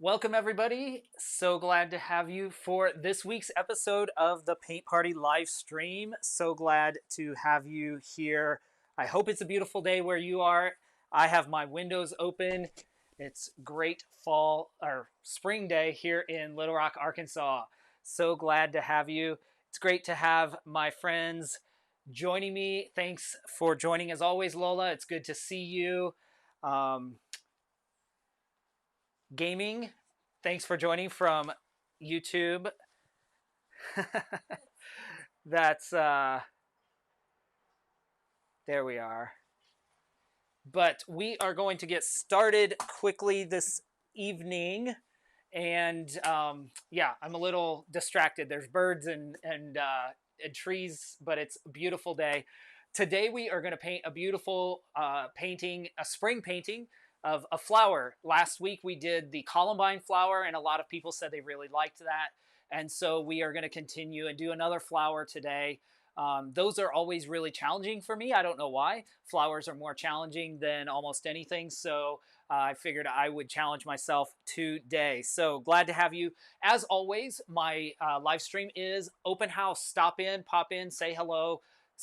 Welcome, everybody. So glad to have you for this week's episode of the Paint Party live stream. So glad to have you here. I hope it's a beautiful day where you are. I have my windows open. It's great fall or spring day here in Little Rock, Arkansas. So glad to have you. It's great to have my friends joining me. Thanks for joining as always, Lola. It's good to see you. Um, Gaming, thanks for joining from YouTube. That's there we are. But we are going to get started quickly this evening. And yeah, I'm a little distracted. There's birds and trees, but it's a beautiful day. Today we are going to paint a beautiful painting, a spring painting of a flower. Last week we did the columbine flower, and a lot of people said they really liked that. And so we are going to continue and do another flower today. Those are always really challenging for me. I don't know why. Flowers are more challenging than almost anything. So I figured I would challenge myself today. So glad to have you. As always, my live stream is open house. Stop in, pop in, say hello.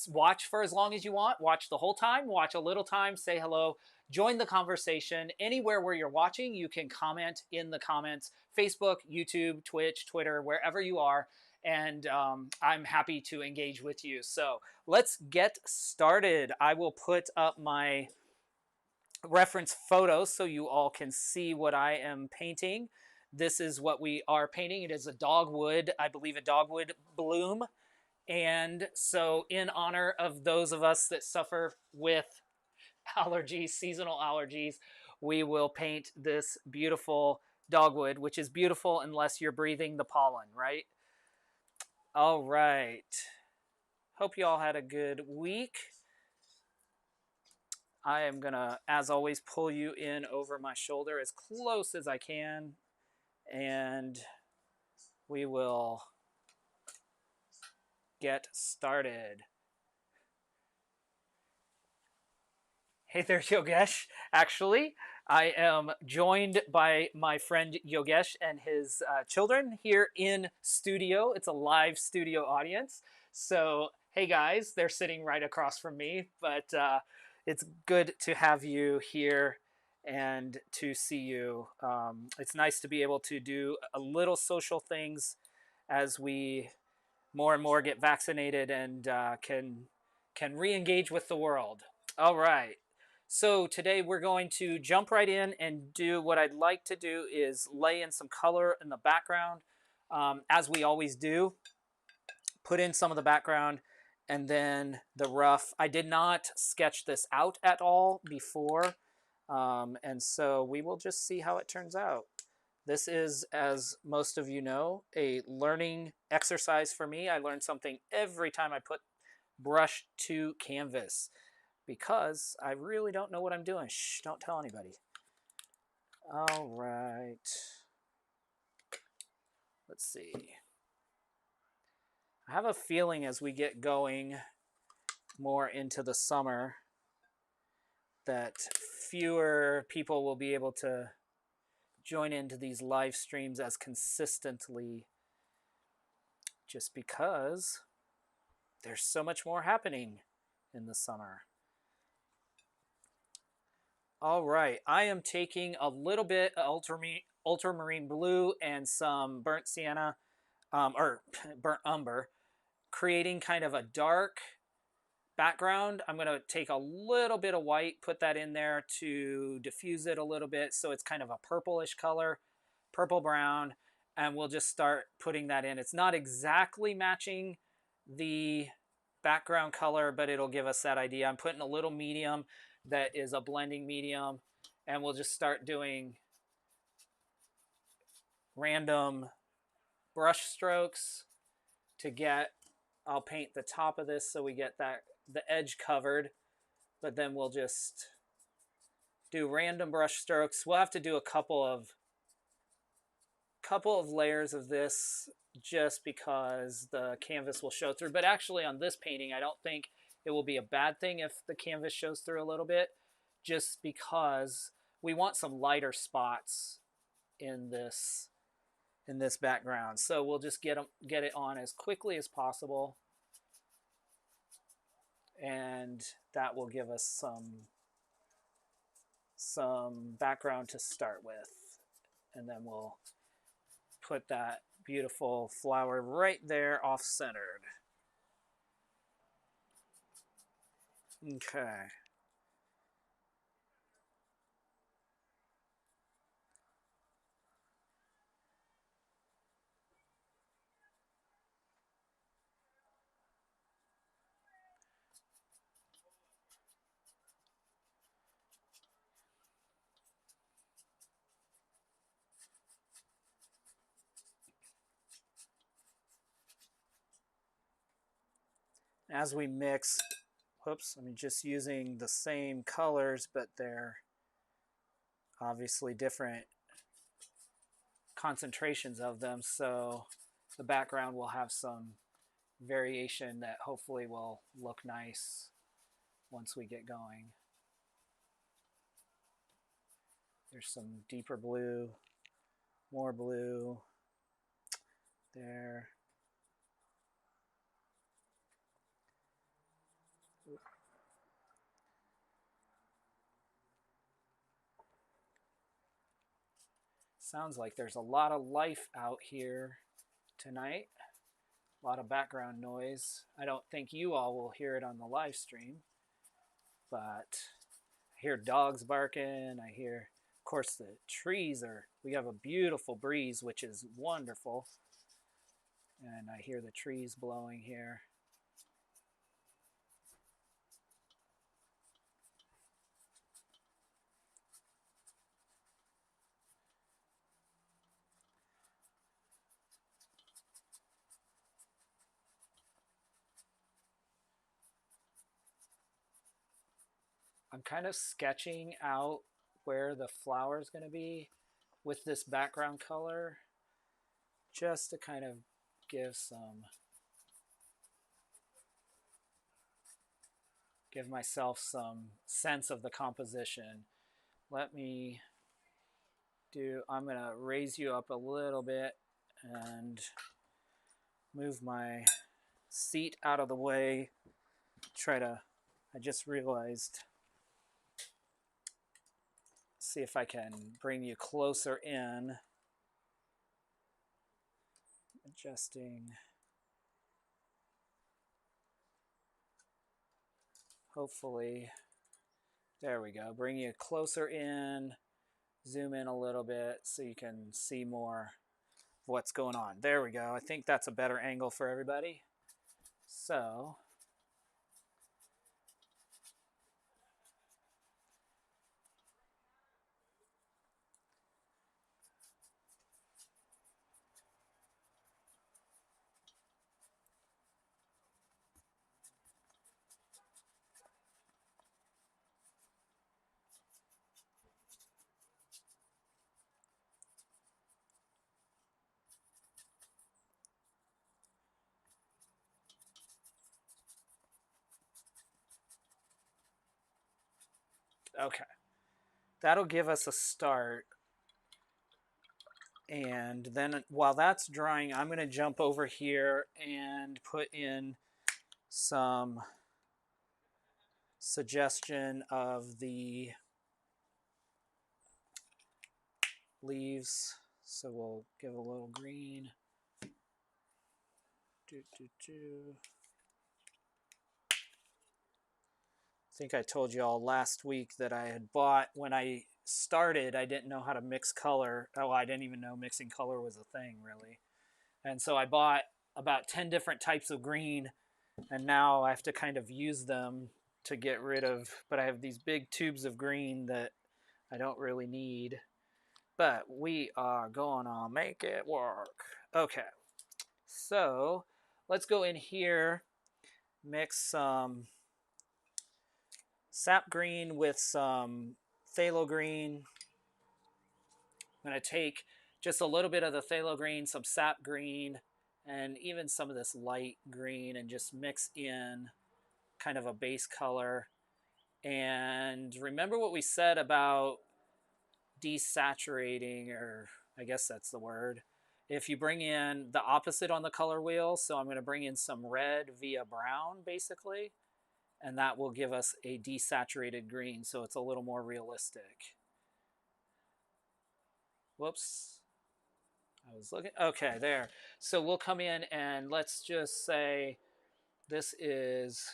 Watch for as long as you want. Watch the whole time. Watch a little time. Say hello. Join the conversation. Anywhere where you're watching, you can comment in the comments. Facebook, YouTube, Twitch, Twitter, wherever you are. And I'm happy to engage with you. So let's get started. I will put up my reference photos so you all can see what I am painting. This is what we are painting. It is a dogwood, I believe a dogwood bloom. And so in honor of those of us that suffer with allergies, seasonal allergies, we will paint this beautiful dogwood, which is beautiful unless you're breathing the pollen, right? All right. Hope you all had a good week. I am going to, as always, pull you in over my shoulder as close as I can. And we will get started. Hey there, Yogesh. Actually, I am joined by my friend Yogesh and his children here in studio. It's a live studio audience. So, hey guys, they're sitting right across from me, but it's good to have you here and to see you. It's nice to be able to do a little social things as we more and more get vaccinated and can re-engage with the world. All right. So today we're going to jump right in and do what I'd like to do is lay in some color in the background, as we always do. Put in some of the background and then the rough. I did not sketch this out at all before, and so we will just see how it turns out. This is, as most of you know, a learning exercise for me. I learn something every time I put brush to canvas, because I really don't know what I'm doing. Shh, don't tell anybody. All right. Let's see. I have a feeling as we get going more into the summer that fewer people will be able to join into these live streams as consistently, just because there's so much more happening in the summer. All right, I am taking a little bit of ultramarine blue and some burnt sienna, or burnt umber, creating kind of a dark background. I'm going to take a little bit of white, put that in there to diffuse it a little bit so it's kind of a purplish color, purple brown, and we'll just start putting that in. It's not exactly matching the background color, but it'll give us that idea. I'm putting a little medium that is a blending medium, and we'll just start doing random brush strokes to get, I'll paint the top of this so we get that the edge covered, but then we'll just do random brush strokes. We'll have to do a couple of layers of this just because the canvas will show through. But actually on this painting, I don't think it will be a bad thing if the canvas shows through a little bit, just because we want some lighter spots in this background. So we'll just get it on as quickly as possible, and that will give us some background to start with, and then we'll put that beautiful flower right there off centered. Okay. As we mix, whoops, I'm just using the same colors, but they're obviously different concentrations of them, so the background will have some variation that hopefully will look nice once we get going. There's some deeper blue, more blue there. Sounds like there's a lot of life out here tonight. A lot of background noise. I don't think you all will hear it on the live stream, but I hear dogs barking. I hear, of course, the trees are, we have a beautiful breeze, which is wonderful. And I hear the trees blowing here. I'm kind of sketching out where the flower is going to be with this background color, just to kind of give myself some sense of the composition. Let me I'm going to raise you up a little bit and move my seat out of the way. I just realized, see if I can bring you closer in. Adjusting. Hopefully, there we go. Bring you closer in, zoom in a little bit so you can see more of what's going on. There we go. I think that's a better angle for everybody. So, okay. That'll give us a start. And then while that's drying, I'm going to jump over here and put in some suggestion of the leaves. So we'll give a little green. I think I told you all last week that I had bought, when I started, I didn't know how to mix color. Oh, I didn't even know mixing color was a thing, really. And so I bought about 10 different types of green, and now I have to kind of use them to get rid of, but I have these big tubes of green that I don't really need. But we are going to make it work. Okay, so let's go in here, mix some sap green with some phthalo green. I'm going to take just a little bit of the phthalo green, some sap green, and even some of this light green, and just mix in kind of a base color. And remember what we said about desaturating or I guess that's the word. If you bring in the opposite on the color wheel, so I'm going to bring in some red via brown, basically, and that will give us a desaturated green, so it's a little more realistic. Whoops. I was looking. Okay, there. So we'll come in and let's just say this is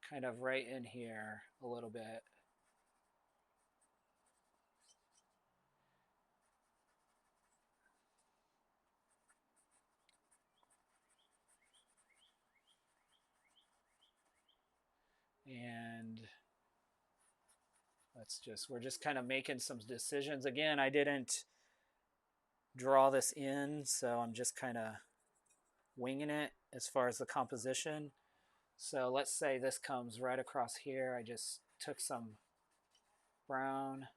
kind of right in here a little bit. And we're just kind of making some decisions. Again, I didn't draw this in, so I'm just kind of winging it as far as the composition. So let's say this comes right across here. I just took some brown,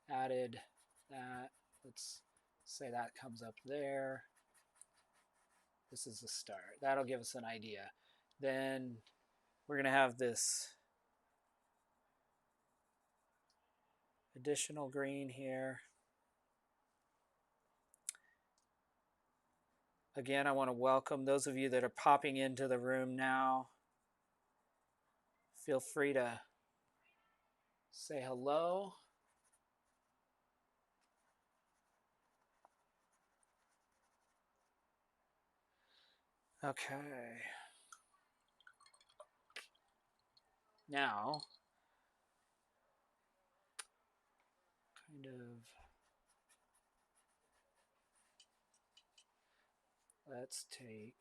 added that. Let's say that comes up there. This is the start. That'll give us an idea. Then we're going to have this additional green here. Again, I want to welcome those of you that are popping into the room now. Feel free to say hello. Okay. Now, kind of, let's take,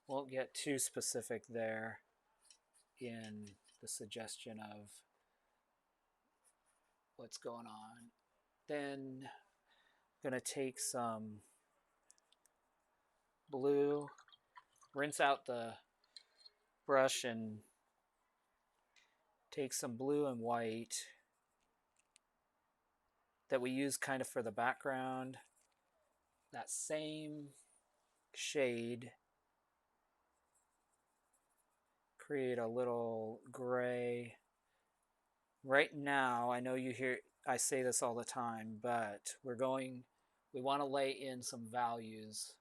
won't get too specific there in the suggestion of what's going on. Then I'm going to take some blue, rinse out the brush and take some blue and white that we use kind of for the background. That same shade, create a little gray. Right now, I know you hear I say this all the time, but we want to lay in some values.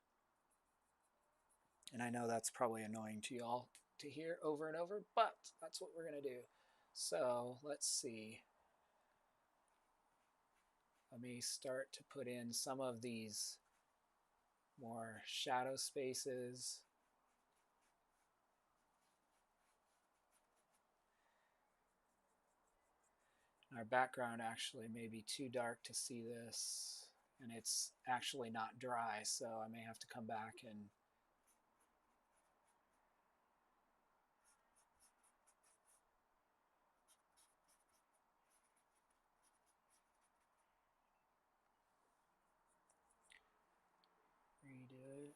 And I know that's probably annoying to y'all to hear over and over, but that's what we're going to do. So let's see. Let me start to put in some of these more shadow spaces. Our background actually may be too dark to see this, and it's actually not dry, so I may have to come back and redo it.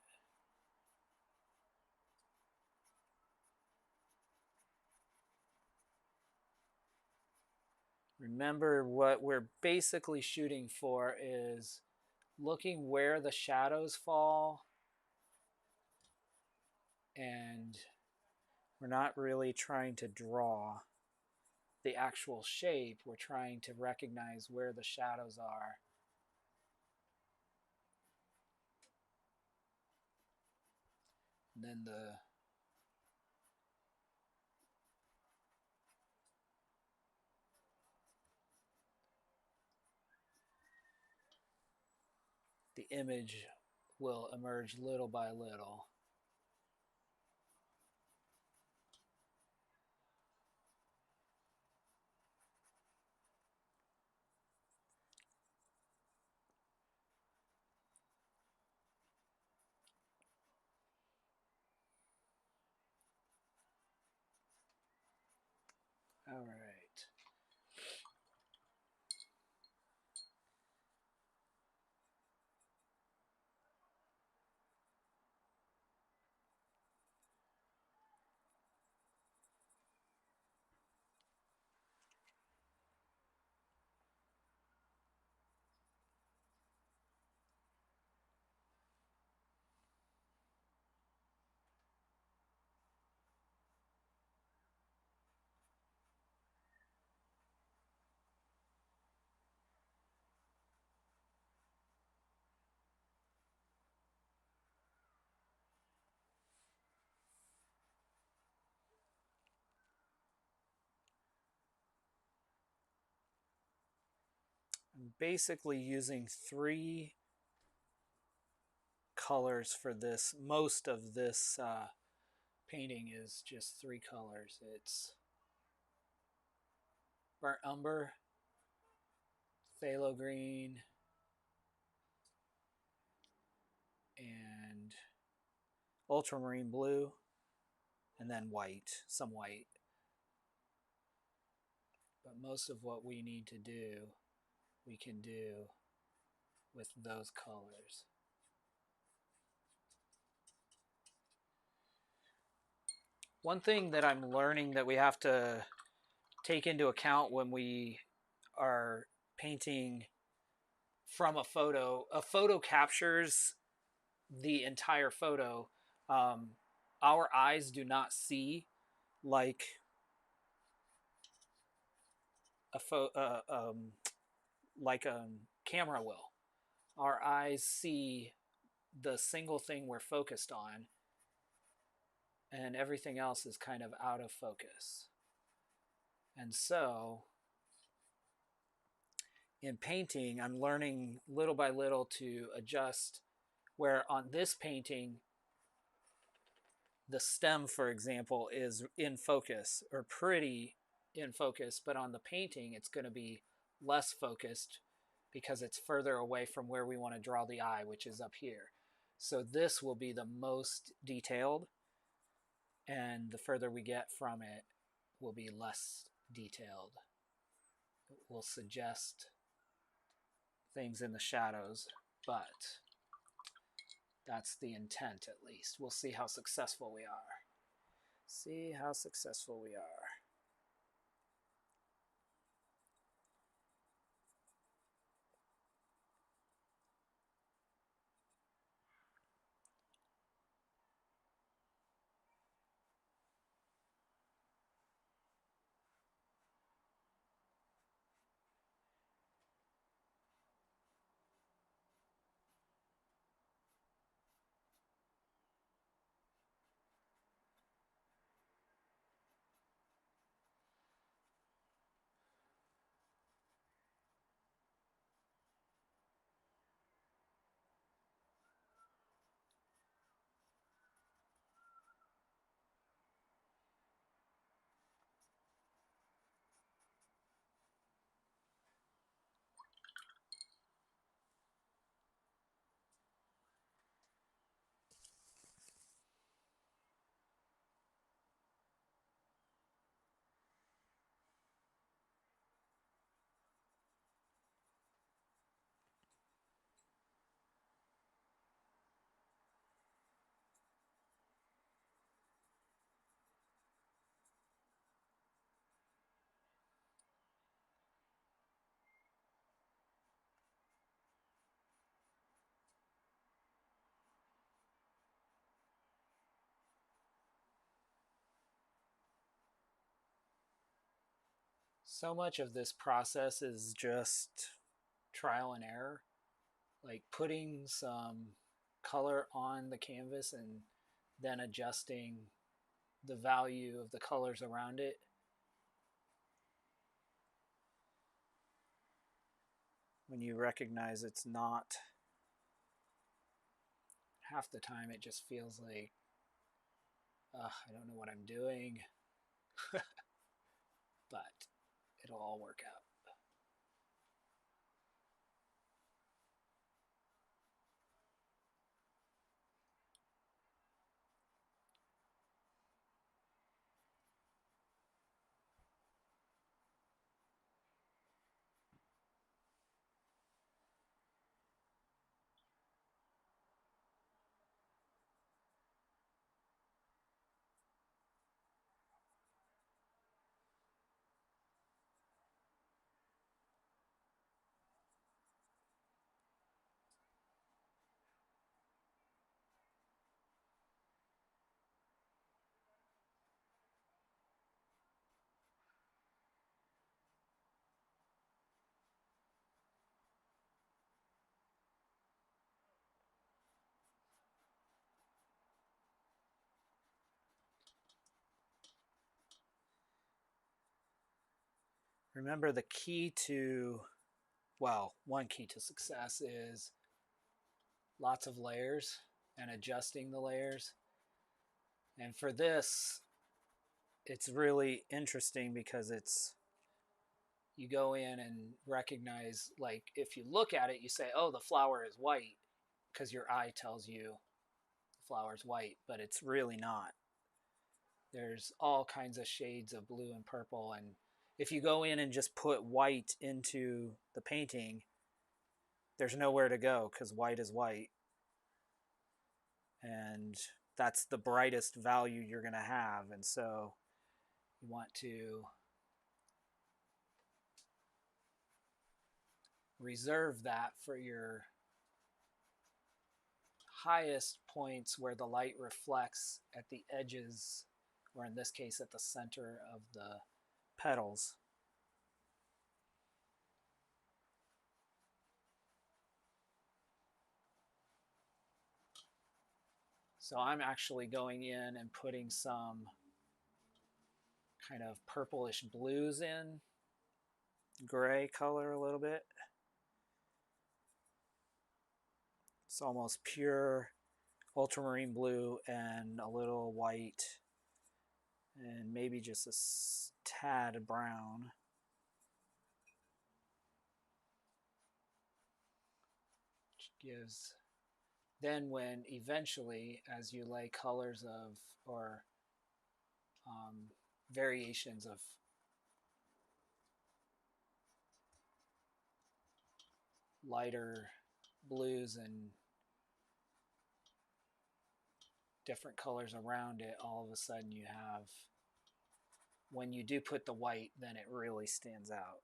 Remember, what we're basically shooting for is looking where the shadows fall, and we're not really trying to draw the actual shape. We're trying to recognize where the shadows are. And then the image will emerge little by little. All right. basically using three colors for this. Most of this painting is just three colors. It's burnt umber, phthalo green, and ultramarine blue, and then white, some white. But most of what we need to do, we can do with those colors. One thing that I'm learning that we have to take into account when we are painting from a photo captures the entire photo. Our eyes do not see like like a camera will. Our eyes see the single thing we're focused on, and everything else is kind of out of focus. And so in painting, I'm learning little by little to adjust where on this painting, the stem, for example, is in focus or pretty in focus, but on the painting, it's going to be less focused because it's further away from where we want to draw the eye, which is up here. So this will be the most detailed, and the further we get from it will be less detailed. It will suggest things in the shadows, but that's the intent at least. We'll see how successful we are. See how successful we are. So much of this process is just trial and error, like putting some color on the canvas and then adjusting the value of the colors around it. When you recognize it's not, half the time it just feels like, I don't know what I'm doing, but it'll all work out. Remember, the key to well, one key to success is lots of layers and adjusting the layers. And for this, it's really interesting because you go in and recognize, like, if you look at it, you say, oh, the flower is white because your eye tells you the flower is white, but it's really not. There's all kinds of shades of blue and purple. And if you go in and just put white into the painting, there's nowhere to go because white is white. And that's the brightest value you're going to have. And so you want to reserve that for your highest points where the light reflects at the edges, or in this case at the center of the petals. So I'm actually going in and putting some kind of purplish blues in, gray color a little bit. It's almost pure ultramarine blue and a little white and maybe just a tad brown. Which gives, then when eventually, as you lay colors of, or variations of lighter blues and different colors around it, all of a sudden you have, when you do put the white, then it really stands out.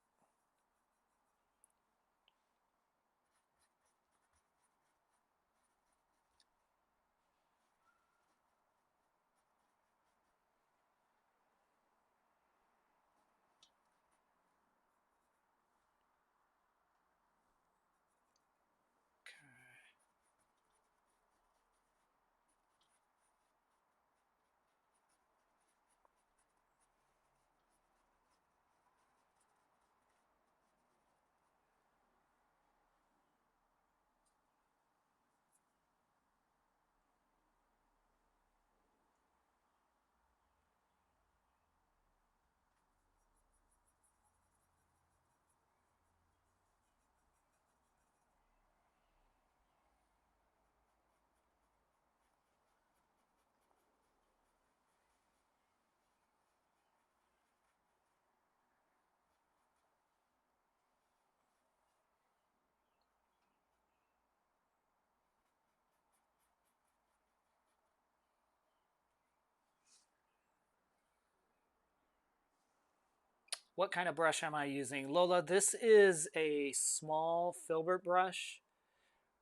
What kind of brush am I using? Lola, this is a small filbert brush.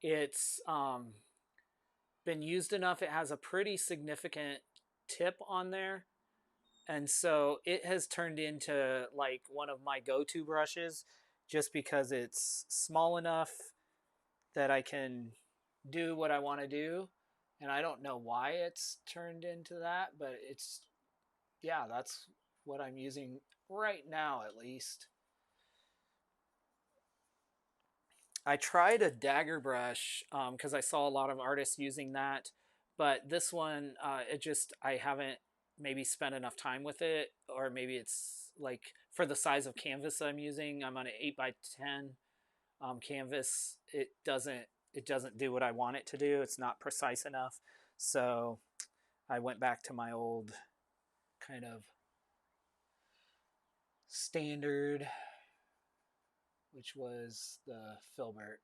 It's been used enough. It has a pretty significant tip on there. And so it has turned into like one of my go-to brushes just because it's small enough that I can do what I want to do. And I don't know why it's turned into that, but it's, yeah, that's what I'm using right now, at least. I tried a dagger brush because I saw a lot of artists using that, but this one, I haven't maybe spent enough time with it, or maybe it's like for the size of canvas I'm using. I'm on an 8x10 canvas. It doesn't do what I want it to do. It's not precise enough. So I went back to my old kind of standard, which was the filbert.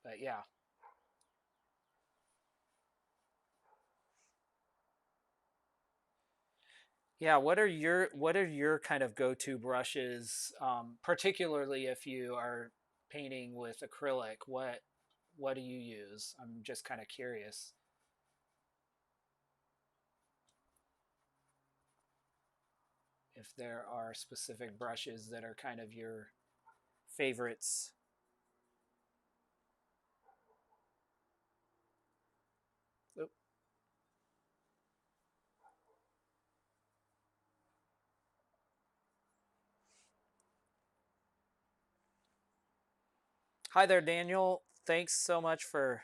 But yeah. Yeah, what are your kind of go-to brushes, particularly if you are painting with acrylic? What do you use? I'm just kind of curious if there are specific brushes that are kind of your favorites. Oop. Hi there, Daniel. Thanks so much for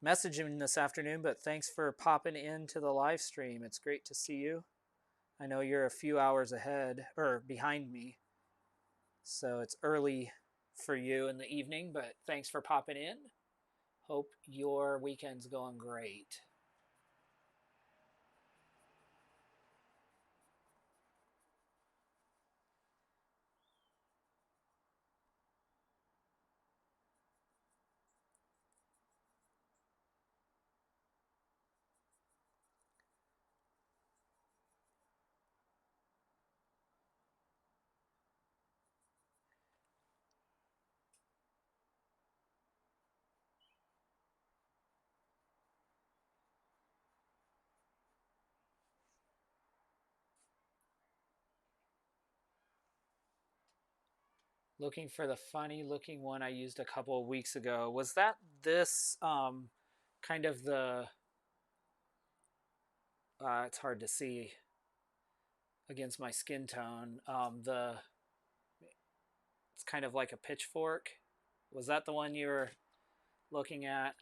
messaging this afternoon, but thanks for popping into the live stream. It's great to see you. I know you're a few hours ahead or behind me, so it's early for you in the evening, but thanks for popping in. Hope your weekend's going great. Looking for the funny looking one I used a couple of weeks ago. Was that this kind of the it's hard to see against my skin tone. The It's kind of like a pitchfork. Was that the one you were looking at?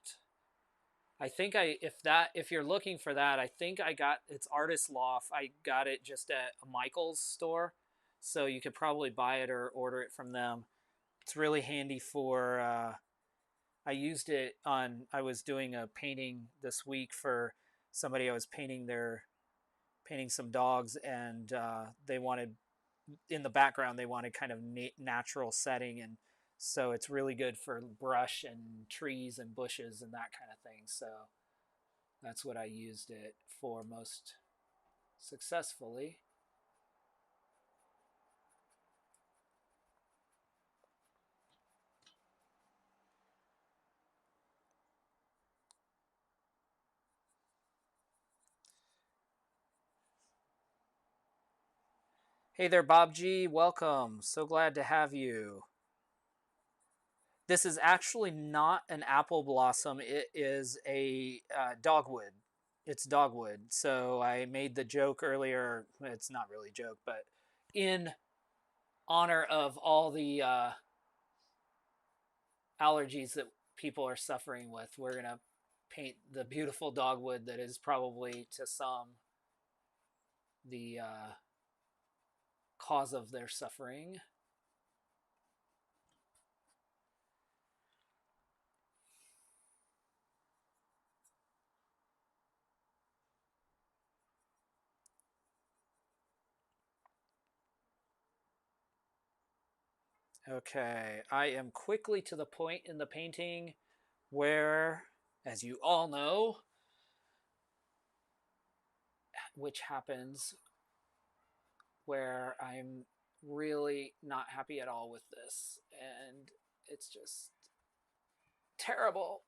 I think if you're looking for that, I think I got it's Artist Loft. I got it just at a Michael's store, so you could probably buy it or order it from them. It's really handy for. I used it on. I was doing a painting this week for somebody. I was painting some dogs, and they wanted in the background they wanted kind of natural setting, and so it's really good for brush and trees and bushes and that kind of thing. So that's what I used it for most successfully. Hey there, Bob G. Welcome. So glad to have you. This is actually not an apple blossom. It is a dogwood. It's dogwood. So I made the joke earlier. It's not really a joke, but in honor of all the allergies that people are suffering with, we're going to paint the beautiful dogwood that is probably to some the cause of their suffering. Okay, I am quickly to the point in the painting where, as you all know, which happens, where I'm really not happy at all with this. And it's just terrible.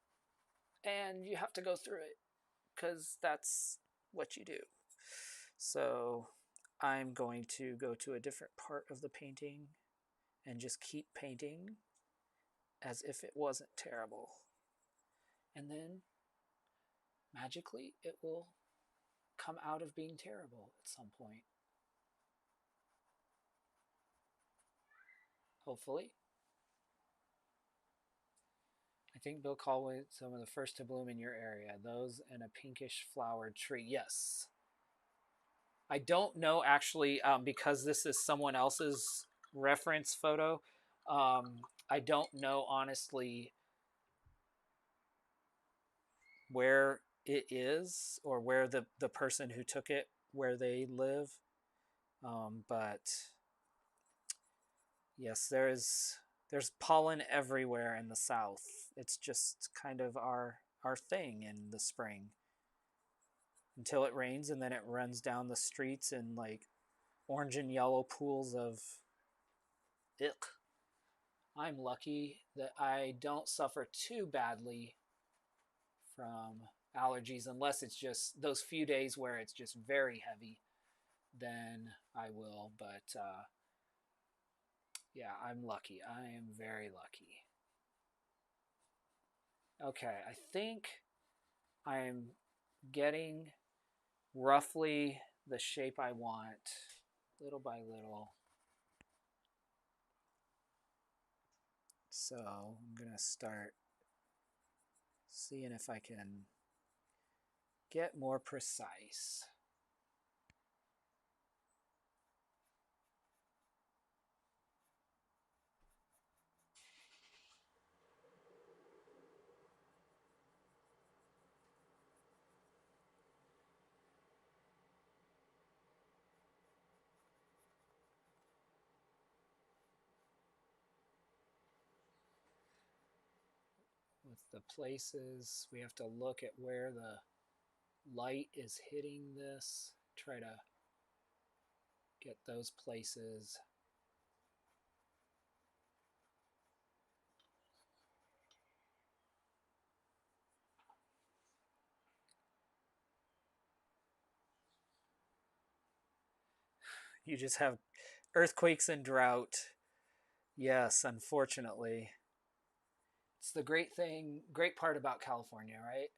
And you have to go through it because that's what you do. So I'm going to go to a different part of the painting and just keep painting as if it wasn't terrible. And then magically it will come out of being terrible at some point. Hopefully. I think Bill Caldwell some of the first to bloom in your area. Those and a pinkish flowered tree. Yes. I don't know actually because this is someone else's reference photo. I don't know honestly where it is or where the person who took it, where they live. But yes, there's pollen everywhere in the south. It's just kind of our thing in the spring until it rains and then it runs down the streets in like orange and yellow pools of ick. I'm lucky that I don't suffer too badly from allergies unless it's just those few days where it's just very heavy, then I will. But yeah, I'm lucky. I am very lucky. Okay, I think I'm getting roughly the shape I want, little by little. So I'm going to start seeing if I can get more precise. With the places, we have to look at where the light is hitting this, try to get those places. You just have earthquakes and drought. Yes, unfortunately. It's the great part about California, right?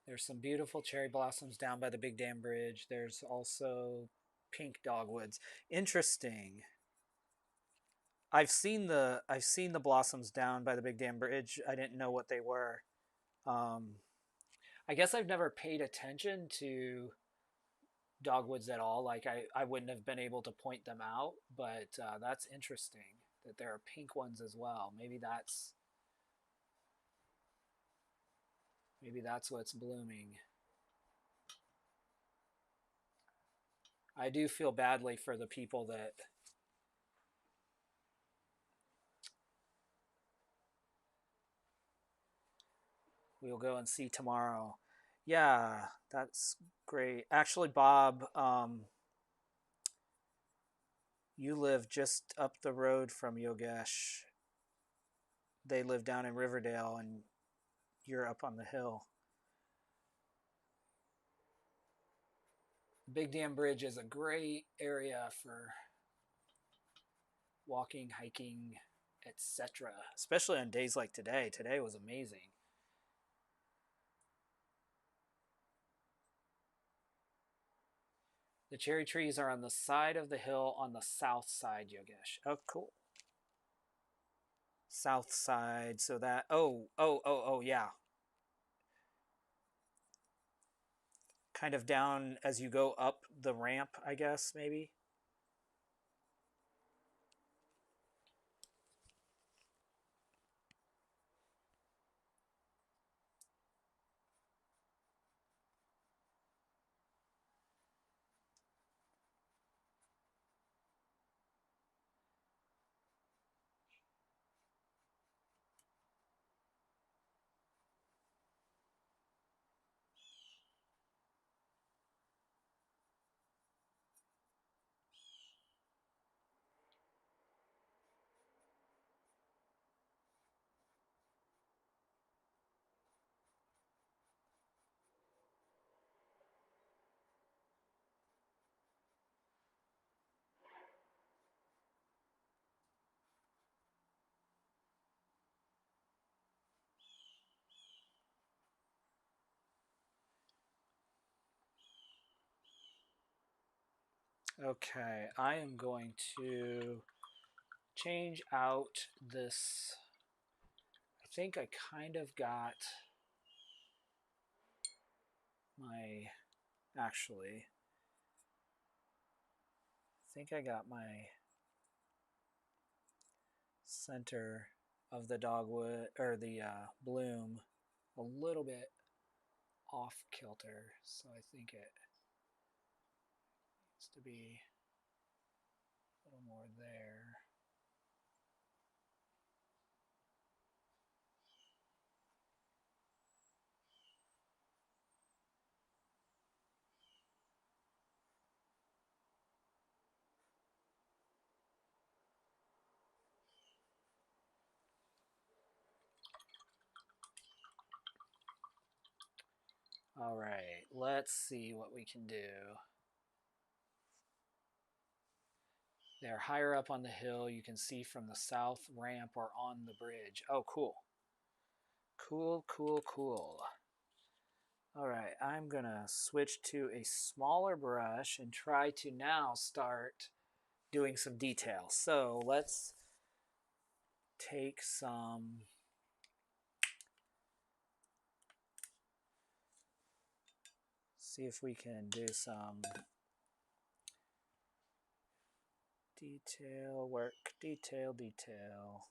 There's some beautiful cherry blossoms down by the Big Dam Bridge. There's also pink dogwoods. Interesting. I've seen the blossoms down by the Big Dam Bridge. I didn't know what they were. Um, I guess I've never paid attention to dogwoods at all. Like I wouldn't have been able to point them out, but that's interesting that there are pink ones as well. Maybe that's what's blooming. I do feel badly for the people that we'll go and see tomorrow. Yeah, that's great. Actually, Bob, you live just up the road from Yogesh. They live down in Riverdale, and you're up on the hill. Big Dam Bridge is a great area for walking, hiking, etc. Especially on days like today. Today was amazing. The cherry trees are on the side of the hill on the south side, Yogesh. Oh, cool. South side. So that. Oh, yeah. Kind of down as you go up the ramp, I guess, maybe. Okay, I am going to change out this. I think I kind of got my. Actually, I think I got my center of the dogwood or the bloom a little bit off kilter, so I think it needs to be a little more there. All right, let's see what we can do. They're higher up on the hill. You can see from the south ramp or on the bridge. Oh, cool. Cool, cool, cool. All right, I'm going to switch to a smaller brush and try to now start doing some detail. So let's take some... See if we can do some detail work. Detail, detail.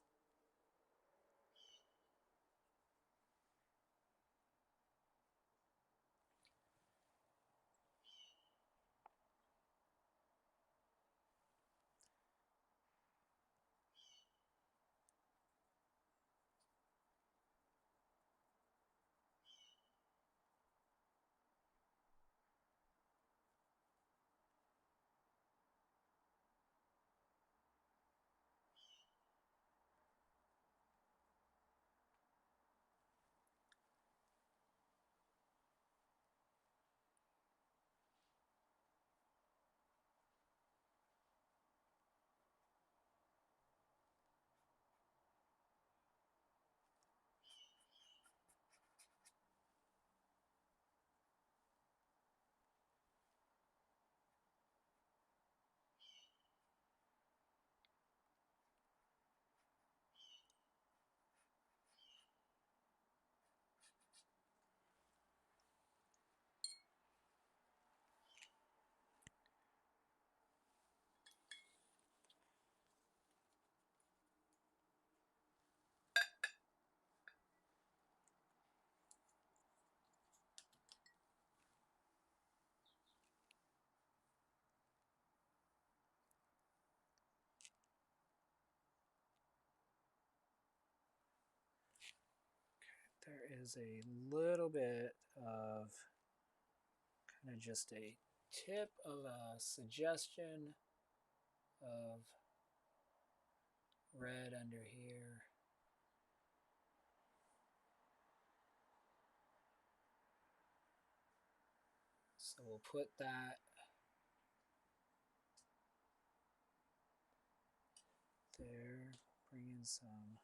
There is a little bit of kind of just a tip of a suggestion of red under here. So we'll put that there, bring in some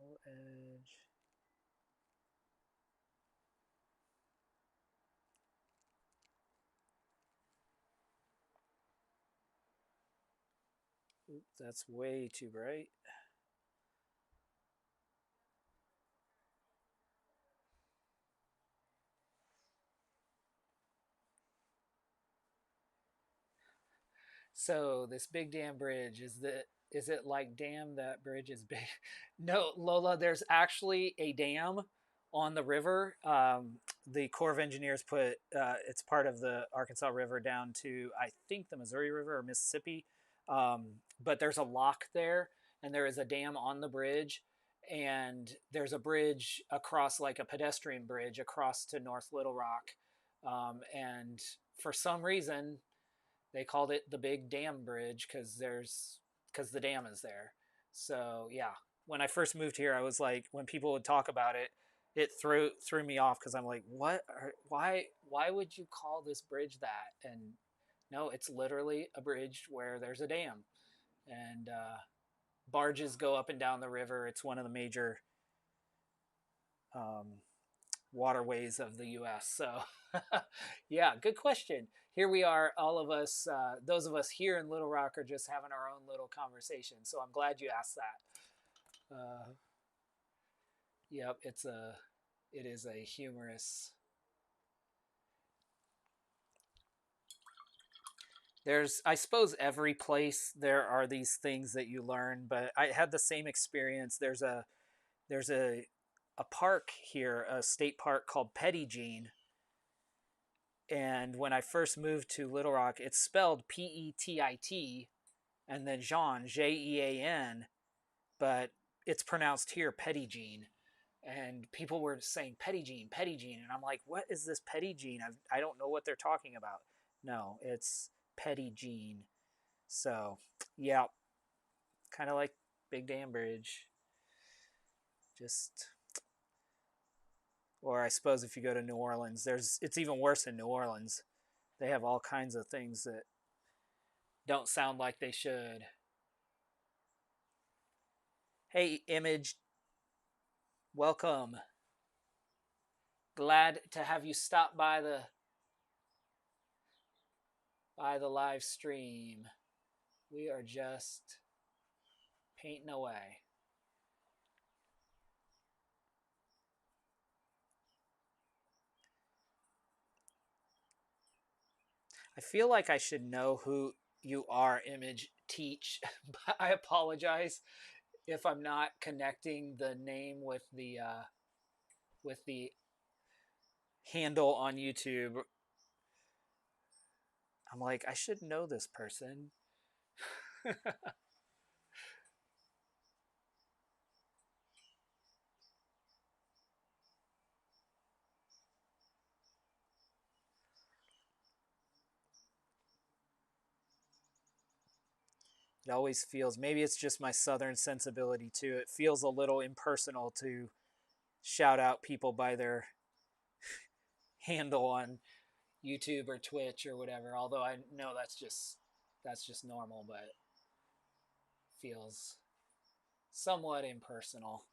yellow edge. Oops, that's way too bright. So this big dam bridge, is it like damn that bridge is big? No, Lola, there's actually a dam on the river. The Corps of Engineers put it's part of the Arkansas River down to I think the Missouri River or Mississippi. But there's a lock there, and there is a dam on the bridge, and there's a bridge across, like a pedestrian bridge across to North Little Rock, and for some reason they called it the Big Dam Bridge because the dam is there. So yeah, when I first moved here, I was like, when people would talk about it, it threw me off because I'm like, why would you call this bridge that? And no, it's literally a bridge where there's a dam, and barges go up and down the river. It's one of the major um, waterways of the U.S. So, yeah, good question. Here we are, all of us, those of us here in Little Rock are just having our own little conversation. So I'm glad you asked that. Yep, it is a humorous. There's, I suppose, every place there are these things that you learn, but I had the same experience. There's a park here, a state park called Petit Jean, and when I first moved to Little Rock, it's spelled Petit and then Jean, Jean, but it's pronounced here Petit Jean. and people were saying petty gene, and I'm like, what is this petty gene? I don't know what they're talking about. No, it's petty gene. So, yeah, kind of like Big Dam Bridge. Just, or I suppose if you go to New Orleans, it's even worse in New Orleans. They have all kinds of things that don't sound like they should. Hey, Image, welcome. Glad to have you stop by the live stream. We are just painting away. I feel like I should know who you are, Image Teach, but I apologize if I'm not connecting the name with the handle on YouTube. I'm like, I should know this person. It always feels, maybe it's just my southern sensibility too. It feels a little impersonal to shout out people by their handle on YouTube or Twitch or whatever. Although I know that's just normal, but feels somewhat impersonal.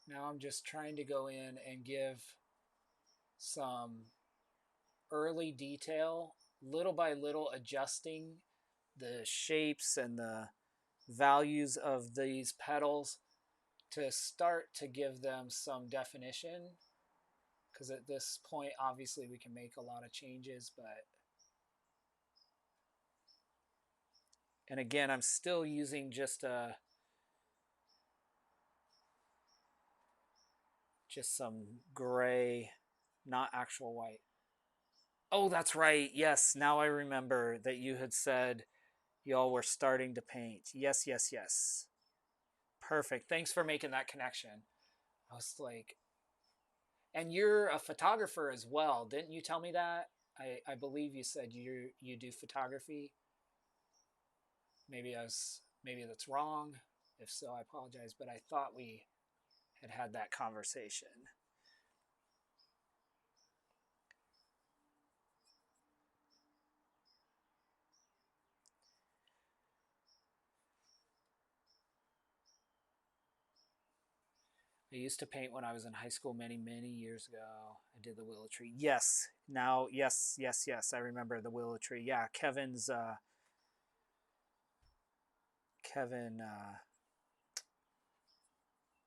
Now I'm just trying to go in and give some early detail, little by little adjusting the shapes and the values of these petals to start to give them some definition. Because at this point, obviously, we can make a lot of changes, but. And again, I'm still using just some gray, not actual white. Oh, that's right. Yes, now I remember that you had said y'all were starting to paint. Yes, yes, yes. Perfect. Thanks for making that connection. I was like, and you're a photographer as well, didn't you tell me that? I believe you said you do photography. Maybe that's wrong. If so, I apologize, but I thought we had that conversation. I used to paint when I was in high school many, many years ago. I did the willow tree. Yes. Now, yes, yes, yes. I remember the willow tree. Yeah, Kevin.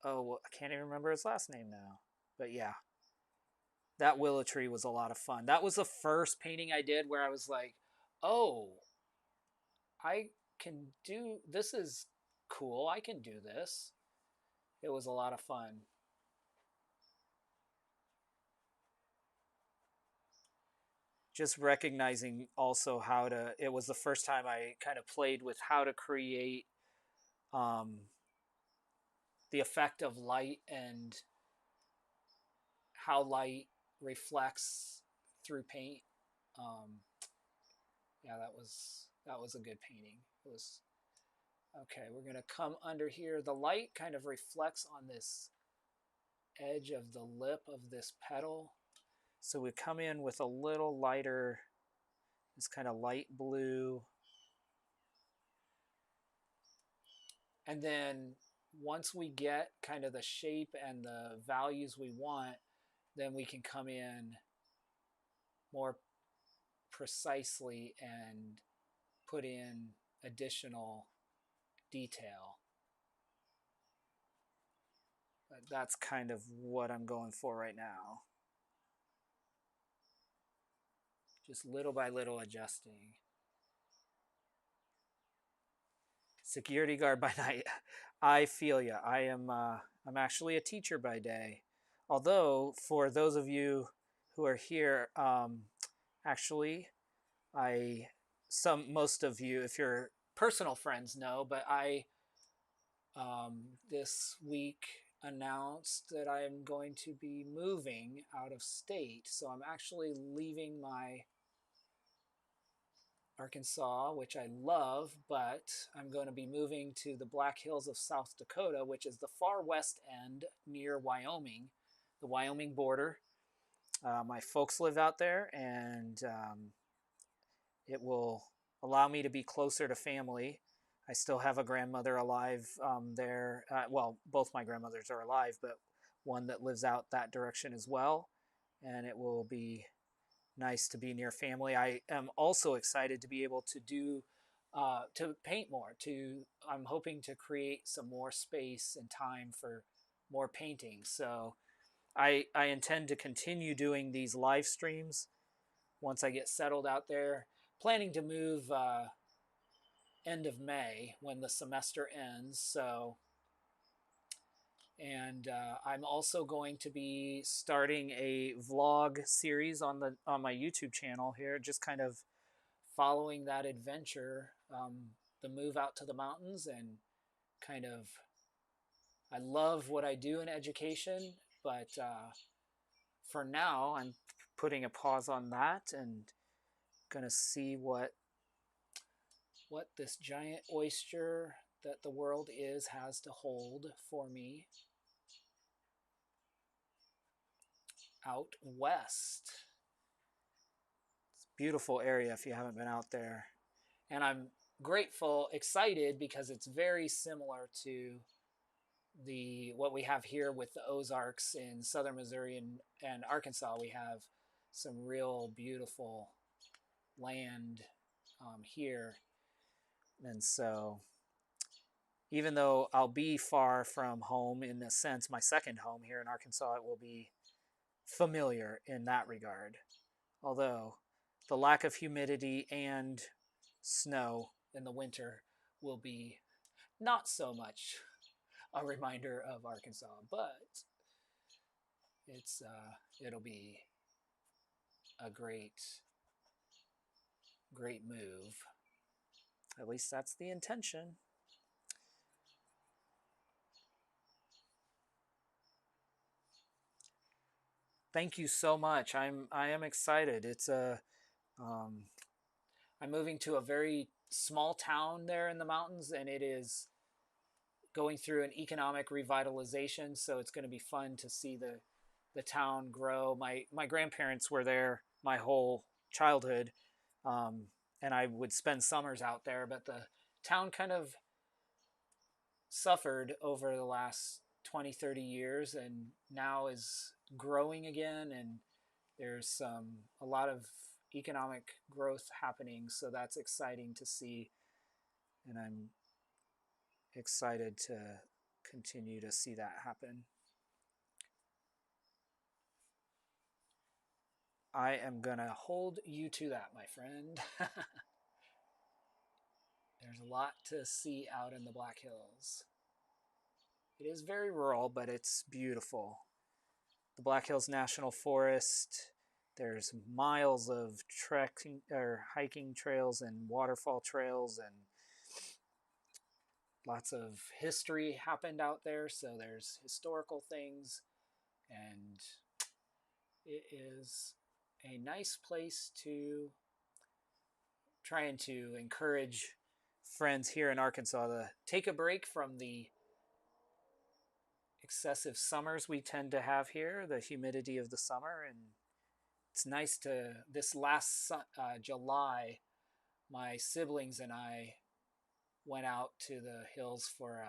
Oh, I can't even remember his last name now. But yeah, that willow tree was a lot of fun. That was the first painting I did where I was like, oh, I can do this. Is cool. I can do this. It was a lot of fun. Just recognizing also how to, it was the first time I kind of played with how to create um, the effect of light and how light reflects through paint. Um, yeah, that was a good painting. It was okay. We're gonna come under here. The light kind of reflects on this edge of the lip of this petal. So we come in with a little lighter, this kind of light blue. And then once we get kind of the shape and the values we want, then we can come in more precisely and put in additional detail. But that's kind of what I'm going for right now. just little by little adjusting. Security guard by night. I feel you. I'm actually a teacher by day. Although for those of you who are here, actually, I most of you, if you're personal friends, know, but I this week announced that I'm going to be moving out of state. So I'm actually leaving my Arkansas, which I love, but I'm going to be moving to the Black Hills of South Dakota, which is the far west end near Wyoming, the Wyoming border. My folks live out there, and it will allow me to be closer to family. I still have a grandmother alive there. Well, both my grandmothers are alive, but one that lives out that direction as well. And it will be nice to be near family. I am also excited to be able to to paint more. I'm hoping to create some more space and time for more painting. So I intend to continue doing these live streams once I get settled out there. Planning to move end of May when the semester ends. So, and I'm also going to be starting a vlog series on my YouTube channel here, just kind of following that adventure, the move out to the mountains, and kind of I love what I do in education, but for now I'm putting a pause on that and gonna see what this giant oyster that the world is has to hold for me out west. It's a beautiful area if you haven't been out there. And I'm grateful, excited, because it's very similar to what we have here with the Ozarks in southern Missouri and Arkansas. We have some real beautiful land here. And so even though I'll be far from home, in a sense, my second home here in Arkansas, it will be familiar in that regard. Although the lack of humidity and snow in the winter will be not so much a reminder of Arkansas, but it'll be a great move. At least that's the intention. Thank you so much. I am excited. I'm moving to a very small town there in the mountains, and it is going through an economic revitalization. So it's going to be fun to see the town grow. My grandparents were there my whole childhood, and I would spend summers out there. But the town kind of suffered over the last 20, 30 years, and now is growing again, and there's a lot of economic growth happening, so that's exciting to see, and I'm excited to continue to see that happen. I am gonna hold you to that, my friend. There's a lot to see out in the Black Hills. It is very rural, but it's beautiful. The Black Hills National Forest. There's miles of trekking or hiking trails and waterfall trails, and lots of history happened out there. So there's historical things, and it is a nice place to trying to encourage friends here in Arkansas to take a break from the excessive summers we tend to have here, the humidity of the summer. And it's nice to, this last July, my siblings and I went out to the hills for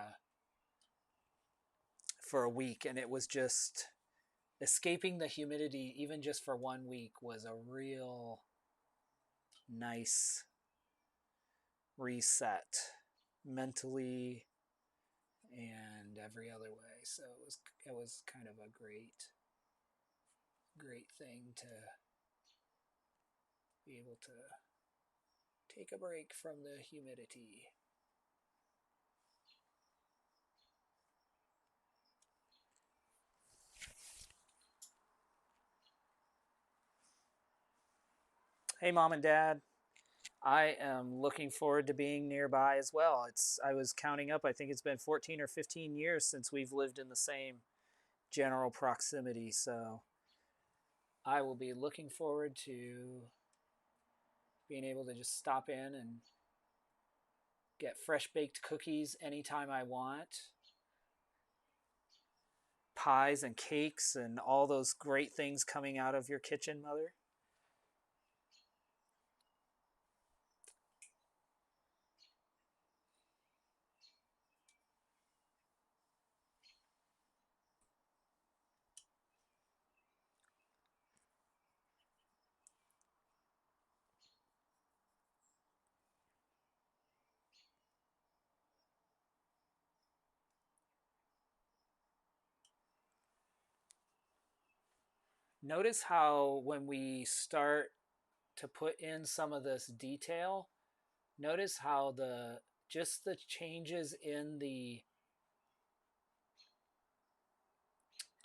a week, and it was just escaping the humidity, even just for 1 week, was a real nice reset mentally and every other way. So it was kind of a great thing to be able to take a break from the humidity. Hey, Mom and Dad. I am looking forward to being nearby as well. I was counting up, I think it's been 14 or 15 years since we've lived in the same general proximity, so I will be looking forward to being able to just stop in and get fresh baked cookies anytime I want. Pies and cakes and all those great things coming out of your kitchen, Mother. Notice how when we start to put in some of this detail, notice how just the changes in the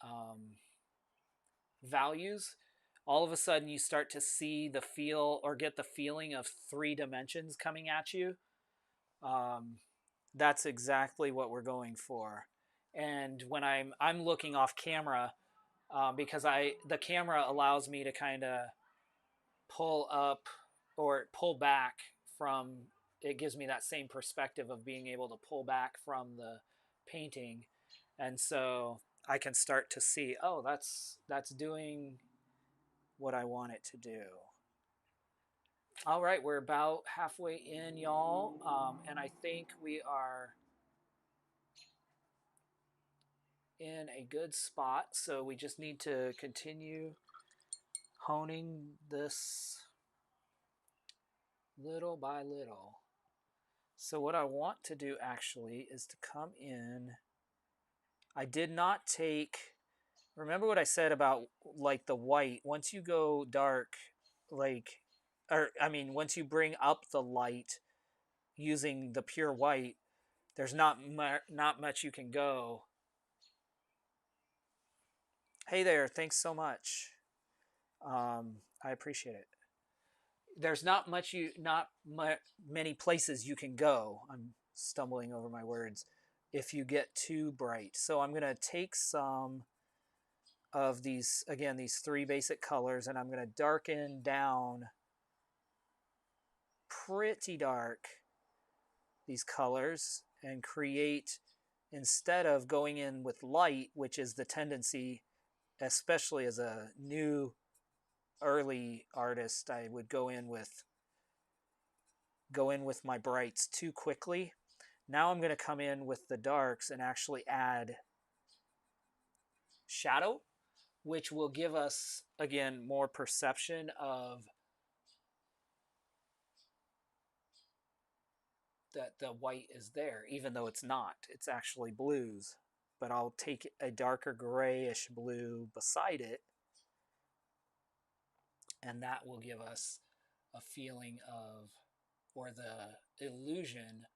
um, values, all of a sudden you start to see the feel or get the feeling of 3 dimensions coming at you. Um, that's exactly what we're going for. And when I'm looking off camera, because the camera allows me to kind of pull up or pull back from, it gives me that same perspective of being able to pull back from the painting, and so I can start to see, oh, that's doing what I want it to do. All right, we're about halfway in, y'all, and I think we are in a good spot, so we just need to continue honing this little by little. So what I want to do actually is to come in. I did not take, remember what I said about like the white, once you go dark, like, or I mean, once you bring up the light using the pure white, there's not much you can go. Hey there, thanks so much. I appreciate it. There's not many places you can go. I'm stumbling over my words if you get too bright. So I'm going to take some of these, again, these 3 basic colors, and I'm going to darken down pretty dark these colors and create, instead of going in with light, which is the tendency, especially as a new early artist, I would go in with my brights too quickly. Now I'm going to come in with the darks and actually add shadow, which will give us, again, more perception of that the white is there, even though it's not. It's actually blues. But I'll take a darker grayish blue beside it, and that will give us a feeling of, or the illusion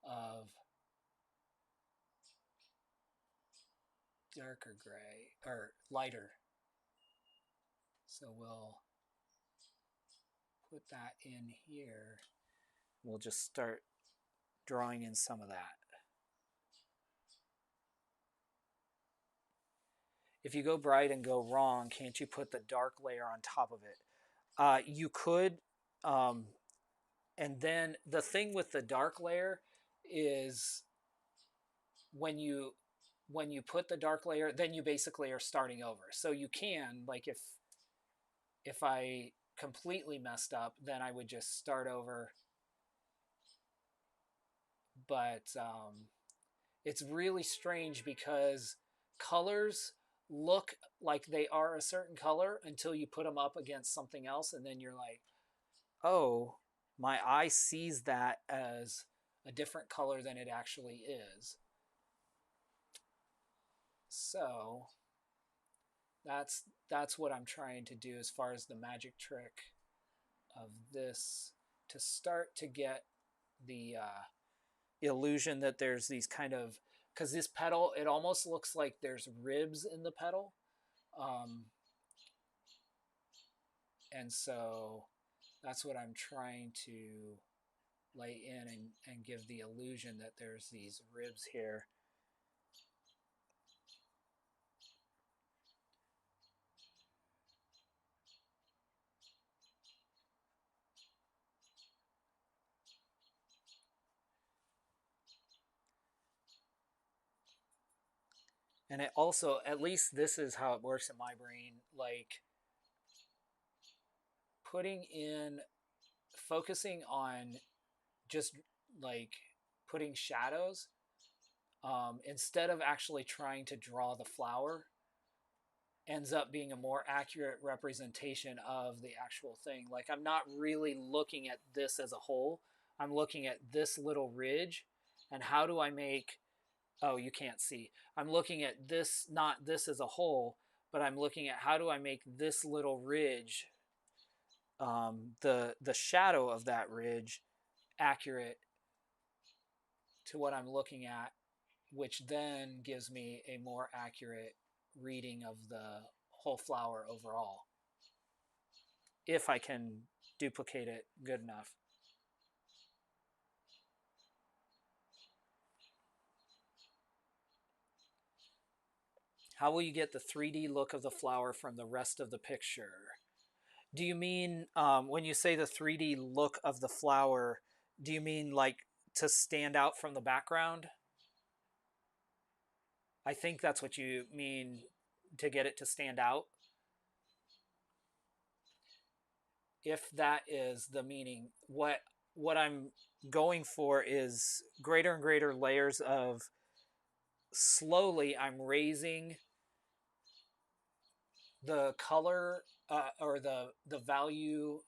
of, darker gray or lighter. So we'll put that in here. We'll just start drawing in some of that. If you go bright and go wrong, can't you put the dark layer on top of it? You could, and then the thing with the dark layer is when you put the dark layer, then you basically are starting over. So you can, like, if I completely messed up, then I would just start over. But it's really strange because colors look like they are a certain color until you put them up against something else, and then you're like, oh, my eye sees that as a different color than it actually is. So that's what I'm trying to do as far as the magic trick of this to start to get the illusion that there's these kind of, because this petal, it almost looks like there's ribs in the petal. Um, and so that's what I'm trying to lay in and give the illusion that there's these ribs here. And it also, at least this is how it works in my brain, like putting in, focusing on just like putting shadows, instead of actually trying to draw the flower, ends up being a more accurate representation of the actual thing. Like I'm not really looking at this as a whole. I'm looking at this little ridge and how do I make, oh, you can't see. I'm looking at this, not this as a whole, but I'm looking at how do I make this little ridge, the shadow of that ridge accurate to what I'm looking at, which then gives me a more accurate reading of the whole flower overall, if I can duplicate it good enough. How will you get the 3D look of the flower from the rest of the picture? Do you mean, when you say the 3D look of the flower, do you mean like to stand out from the background? I think that's what you mean, to get it to stand out. If that is the meaning, what I'm going for is greater and greater layers of, slowly I'm raising the color, or the value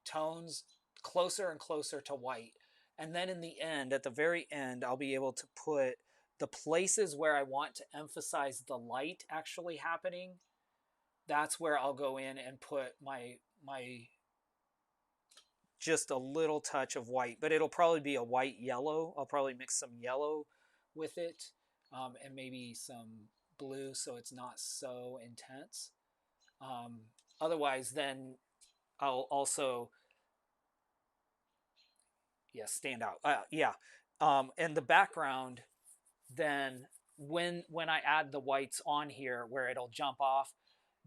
tones closer and closer to white. And then in the end, at the very end, I'll be able to put the places where I want to emphasize the light actually happening. That's where I'll go in and put my just a little touch of white, but it'll probably be a white yellow. I'll probably mix some yellow with it, and maybe some blue so it's not so intense. Um, Otherwise, then I'll also, yeah, stand out. Yeah, and the background, then when I add the whites on here where it'll jump off,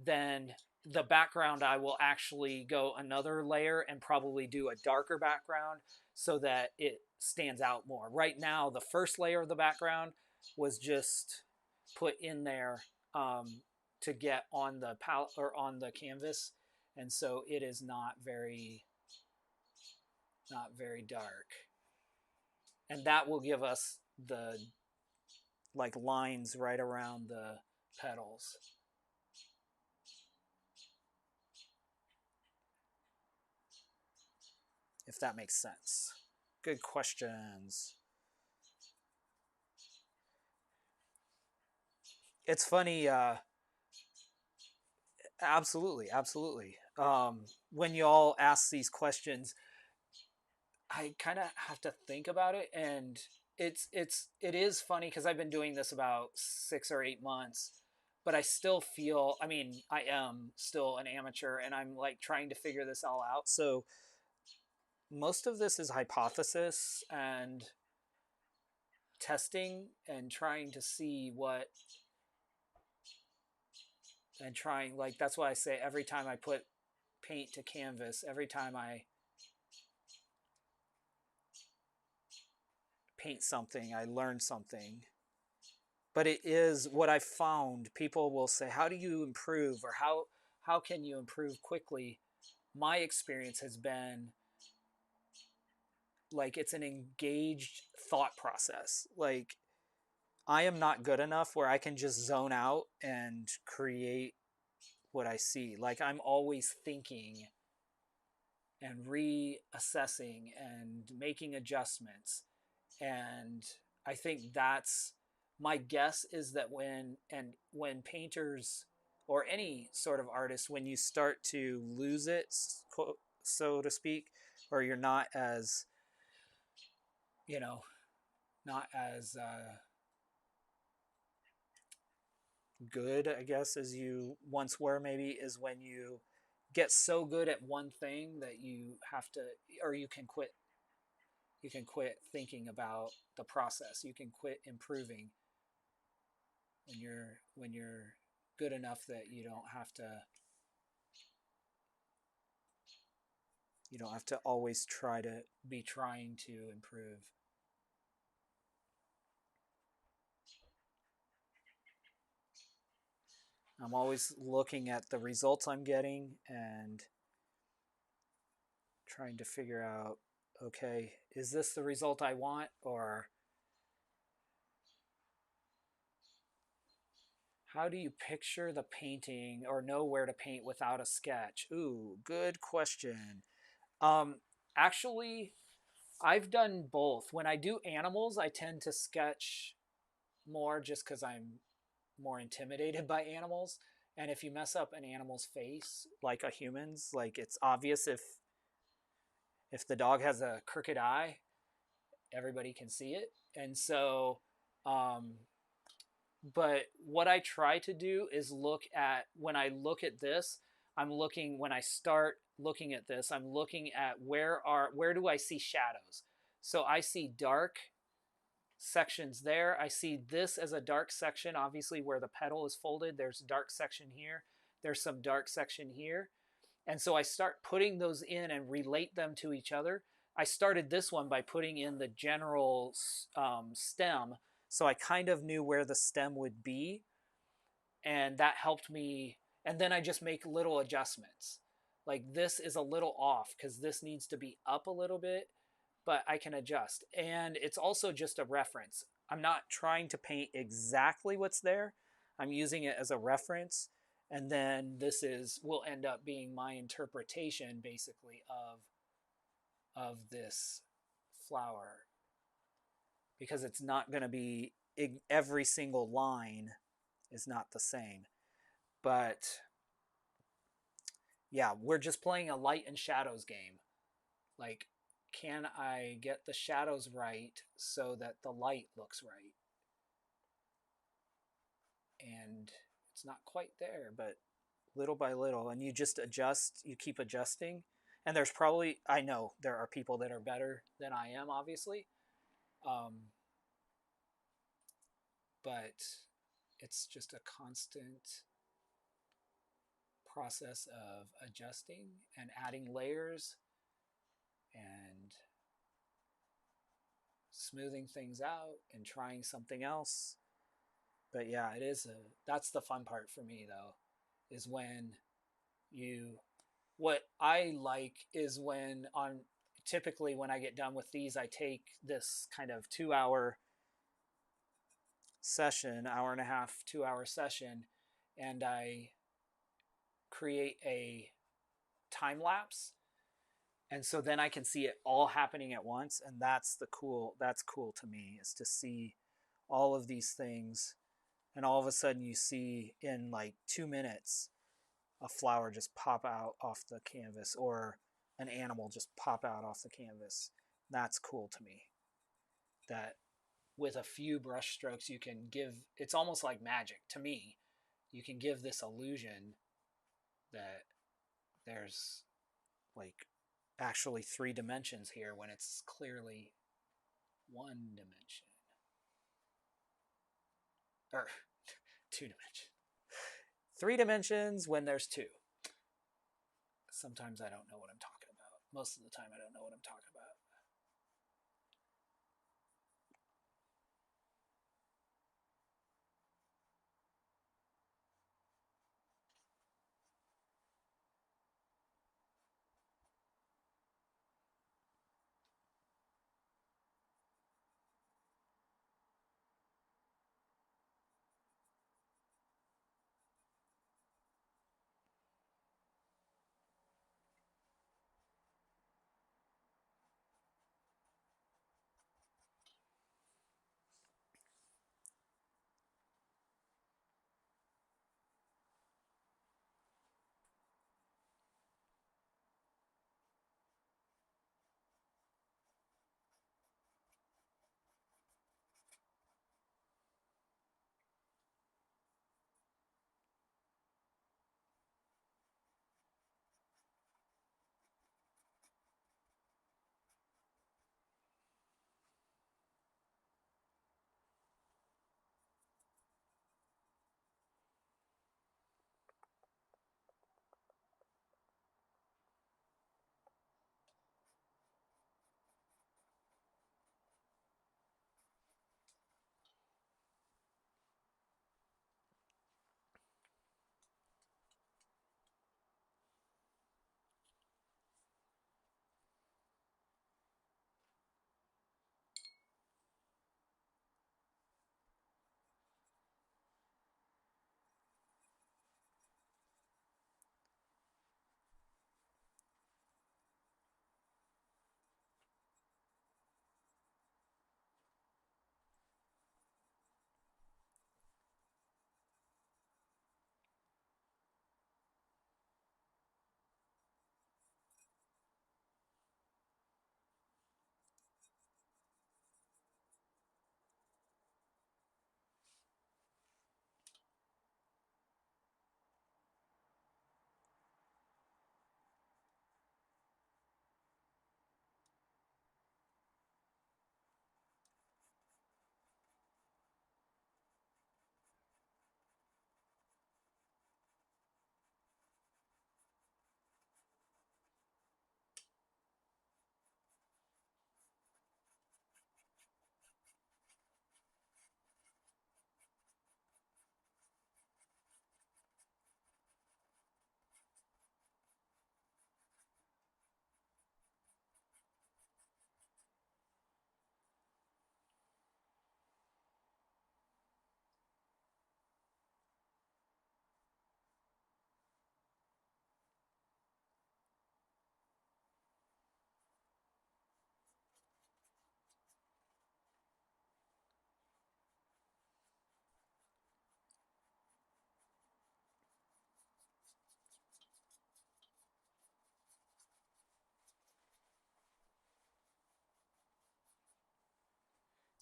then the background I will actually go another layer and probably do a darker background so that it stands out more. Right now, the first layer of the background was just put in there, to get on the palette or on the canvas, and so it is not very dark, and that will give us the like lines right around the petals. If that makes sense. Good questions. It's funny, absolutely, absolutely. When you all ask these questions, I kind of have to think about it, and it is funny because I've been doing this about 6 or 8 months, but I still feel. I mean, I am still an amateur, and I'm like trying to figure this all out. So most of this is hypothesis and testing and trying to see what, and trying, like, that's why I say every time I put paint to canvas, every time I paint something, I learn something. But it is what I found. People will say, how do you improve, or how can you improve quickly? My experience has been like it's an engaged thought process. Like I am not good enough where I can just zone out and create what I see. Like I'm always thinking and reassessing and making adjustments. And I think that's my guess, is that when painters or any sort of artist, when you start to lose it, so to speak, or you're not as, you know, not as good, I guess, as you once were, maybe, is when you get so good at one thing that you have to, or you can quit. You can quit thinking about the process. You can quit improving when you're good enough that you don't have to always try to be trying to improve. I'm always looking at the results I'm getting and trying to figure out, okay, is this the result I want? Or how do you picture the painting or know where to paint without a sketch? Ooh, good question. Um, Actually, I've done both. When I do animals, I tend to sketch more just because I'm more intimidated by animals. And if you mess up an animal's face, like a human's, like it's obvious if the dog has a crooked eye, everybody can see it. And so, um, but what I try to do is look at, when I look at this, when I start looking at this, I'm looking at where do I see shadows? So I see dark sections there. I see this as a dark section, obviously where the petal is folded. There's a dark section here. There's some dark section here. And so I start putting those in and relate them to each other. I started this one by putting in the general stem. So I kind of knew where the stem would be. And that helped me. And then I just make little adjustments. Like this is a little off because this needs to be up a little bit, but I can adjust. And it's also just a reference. I'm not trying to paint exactly what's there. I'm using it as a reference. And then will end up being my interpretation basically of this flower, because it's not going to be every single line is not the same. But yeah, we're just playing a light and shadows game. Like, can I get the shadows right so that the light looks right? And it's not quite there, but little by little. And you just adjust, you keep adjusting. And I know there are people that are better than I am, obviously. Um, but it's just a constant process of adjusting and adding layers and smoothing things out and trying something else. But yeah, that's the fun part for me, though, is when you what I like is typically when I get done with these, I take this kind of 2 hour session, hour and a half, 2 hour session, and I create a time lapse. And so then I can see it all happening at once. And that's cool to me, is to see all of these things. And all of a sudden you see in like 2 minutes a flower just pop out off the canvas, or an animal just pop out off the canvas. That's cool to me. That with a few brush strokes you can give, it's almost like magic to me. You can give this illusion that there's like actually 3 dimensions here when it's clearly 1 dimension, or 2 dimensions. 3 dimensions when there's two. Sometimes I don't know what I'm talking about. Most of the time I don't know what I'm talking about.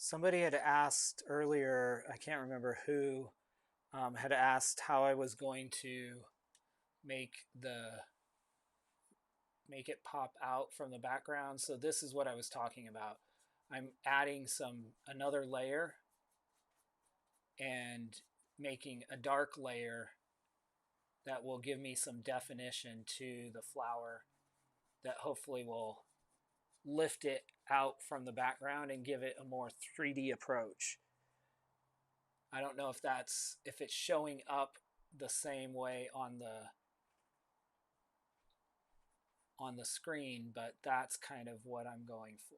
Somebody had asked earlier, I can't remember who, had asked how I was going to make the make it pop out from the background. So this is what I was talking about. I'm adding another layer and making a dark layer that will give me some definition to the flower that hopefully will lift it out from the background and give it a more 3D approach. I don't know if it's showing up the same way on the screen, but that's kind of what I'm going for.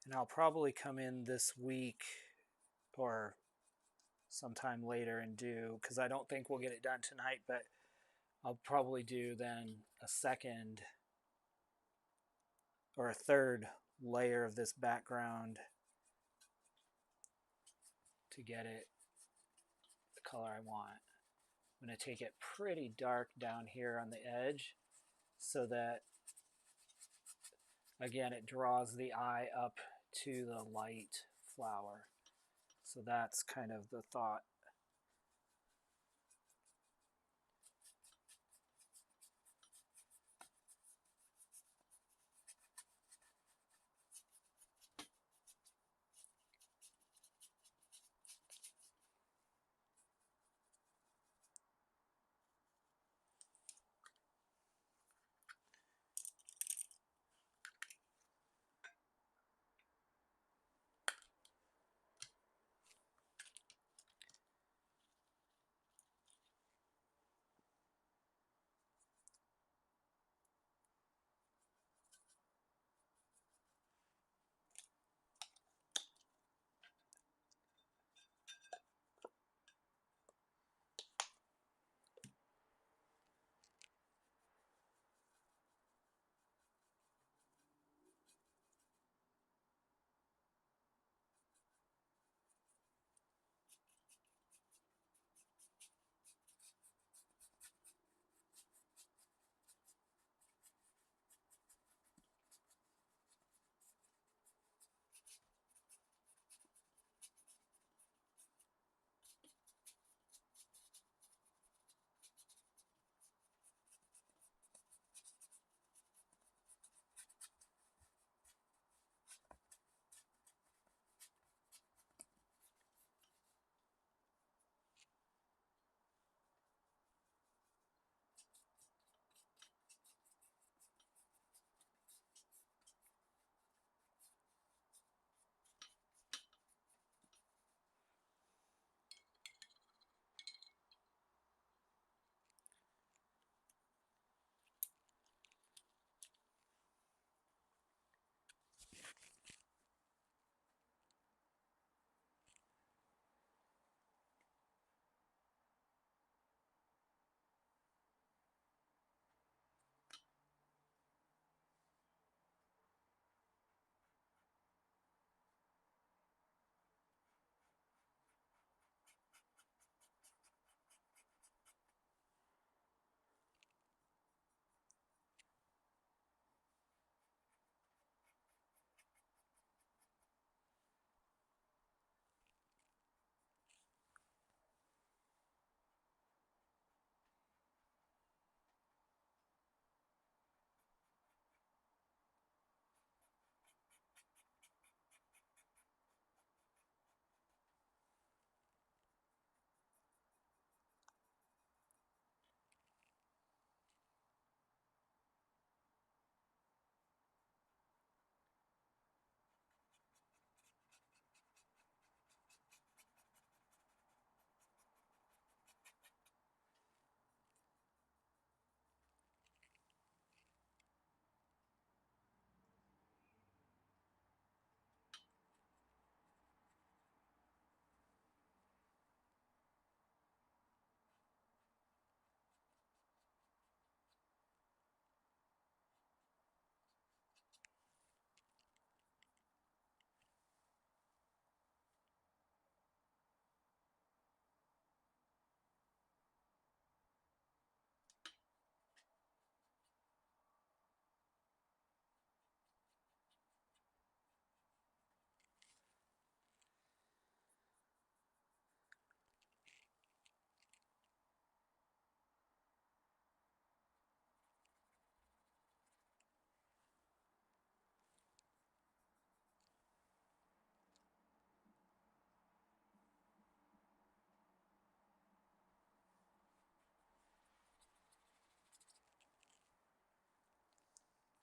And I'll probably come in this week or sometime later and do, because I don't think we'll get it done tonight, but I'll probably do then a second or a third layer of this background to get it the color I want. I'm going to take it pretty dark down here on the edge so that, again, it draws the eye up to the light flower. So that's kind of the thought.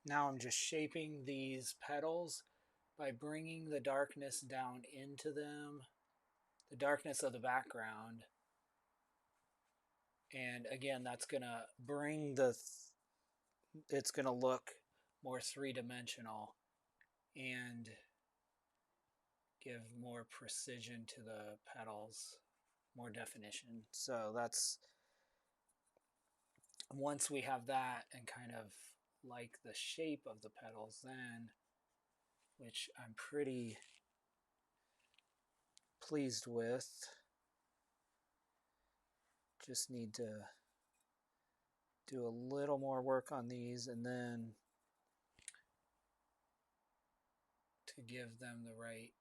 Now I'm just shaping these petals by bringing the darkness down into them, the darkness of the background. And again, that's going to bring it's going to look more three-dimensional and give more precision to the petals, more definition. So that's, once we have that and kind of like the shape of the petals, then, which I'm pretty pleased with, just need to do a little more work on these, and then to give them the right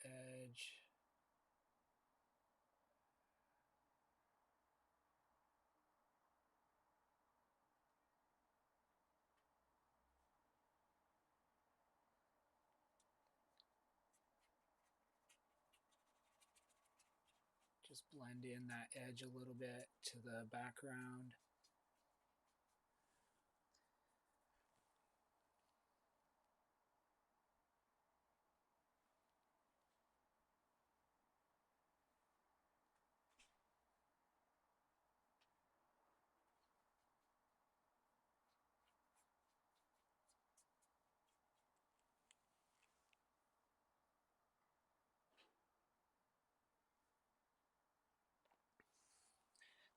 edge. Just blend in that edge a little bit to the background.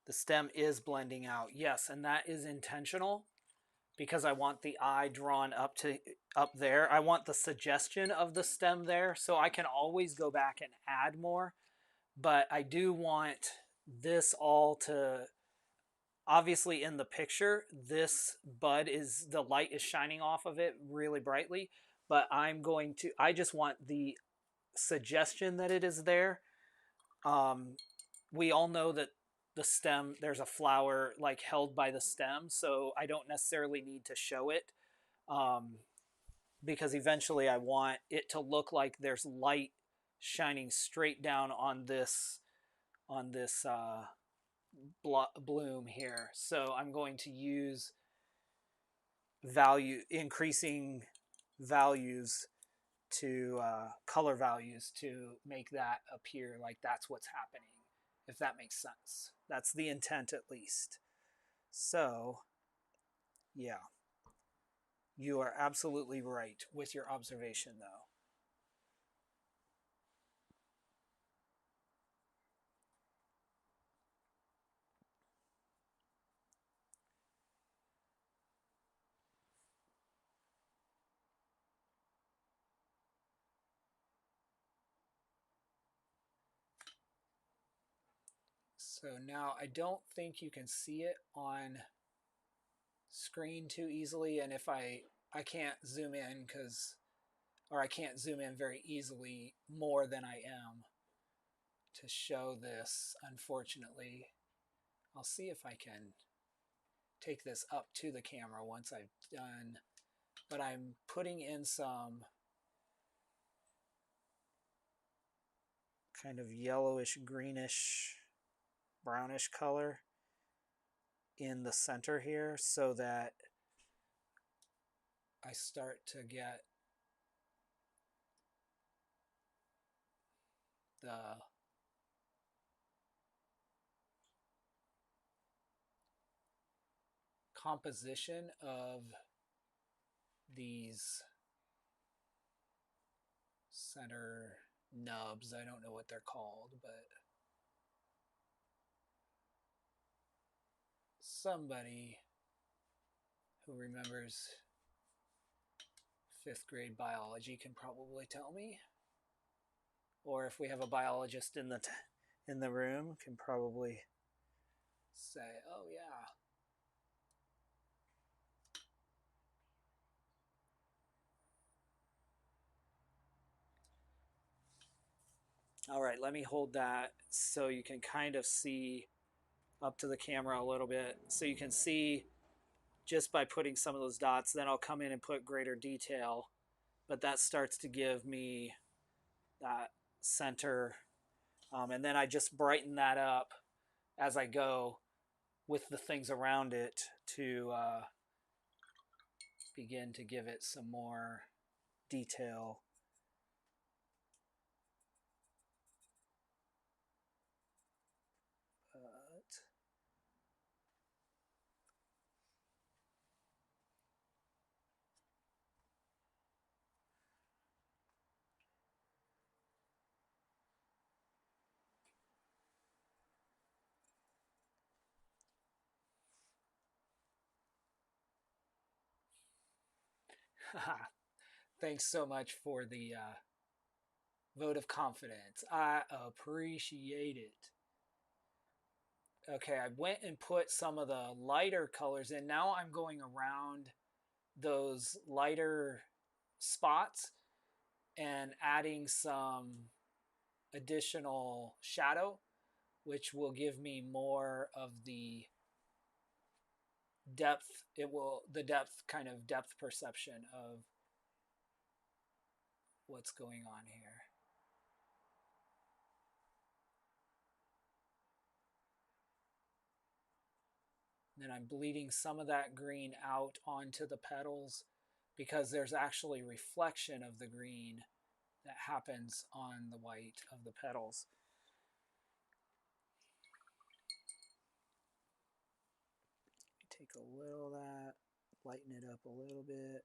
The stem is blending out, yes, and that is intentional because I want the eye drawn up there. I want the suggestion of the stem there, so I can always go back and add more, but I do want this all to, obviously in the picture, this bud is, the light is shining off of it really brightly, but I just want the suggestion that it is there. We all know that the stem, there's a flower like held by the stem, so I don't necessarily need to show it, because eventually I want it to look like there's light shining straight down on this bloom here. So I'm going to use increasing values to color values to make that appear like that's what's happening, if that makes sense. That's the intent, at least. So yeah, you are absolutely right with your observation, though. So now I don't think you can see it on screen too easily, and if I can't zoom in or I can't zoom in very easily more than I am to show this, unfortunately. I'll see if I can take this up to the camera once I've done, but I'm putting in some kind of yellowish, greenish, brownish color in the center here so that I start to get the composition of these center nubs. I don't know what they're called, but somebody who remembers fifth grade biology can probably tell me. Or if we have a biologist in the room, can probably say, oh yeah. All right, let me hold that so you can kind of see up to the camera a little bit. So you can see just by putting some of those dots, then I'll come in and put greater detail. But that starts to give me that center. And then I just brighten that up as I go with the things around it to begin to give it some more detail. But thanks so much for the vote of confidence. I appreciate it. Okay, I went and put some of the lighter colors in. Now I'm going around those lighter spots and adding some additional shadow, which will give me more of the depth. It will, the depth, kind of depth perception of what's going on here. Then I'm bleeding some of that green out onto the petals because there's actually reflection of the green that happens on the white of the petals. Take a little of that, lighten it up a little bit.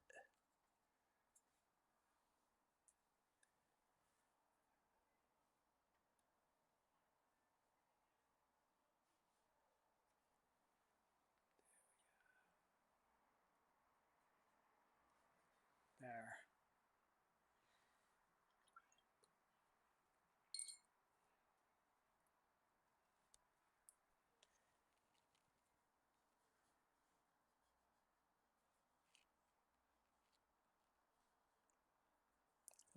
There.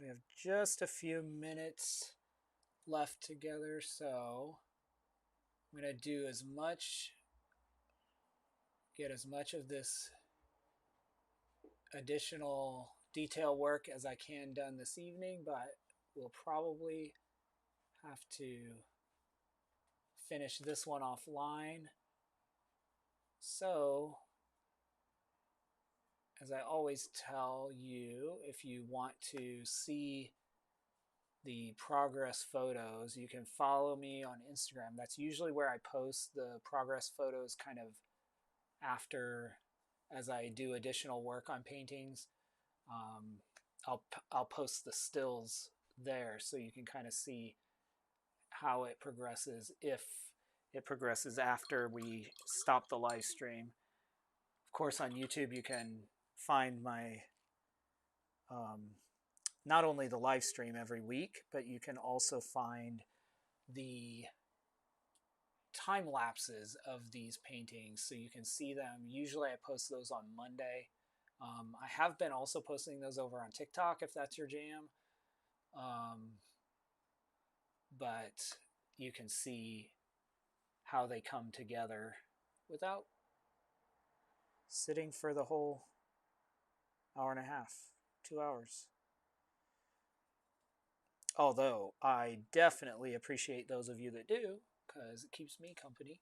We have just a few minutes left together, so I'm going to do as much, get as much of this additional detail work as I can done this evening, but we'll probably have to finish this one offline. So, as I always tell you, if you want to see the progress photos, you can follow me on Instagram. That's usually where I post the progress photos kind of after, as I do additional work on paintings. I'll post the stills there so you can kind of see how it progresses, if it progresses after we stop the live stream. Of course, on YouTube you can find my not only the live stream every week, but you can also find the time lapses of these paintings so you can see them. Usually I post those on Monday. I have been also posting those over on TikTok if that's your jam. But you can see how they come together without sitting for the whole hour and a half, 2 hours. Although I definitely appreciate those of you that do, because it keeps me company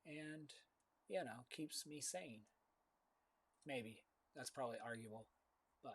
and, you know, keeps me sane. Maybe. That's probably arguable, but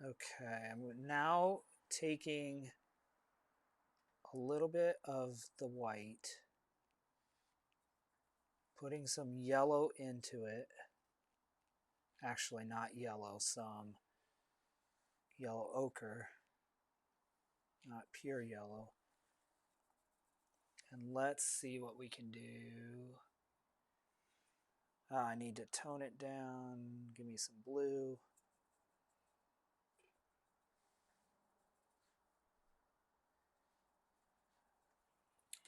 Okay, I'm now taking a little bit of the white, putting some yellow into it. Actually, not yellow, some yellow ochre, not pure yellow. And let's see what we can do. I need to tone it down. Give me some blue.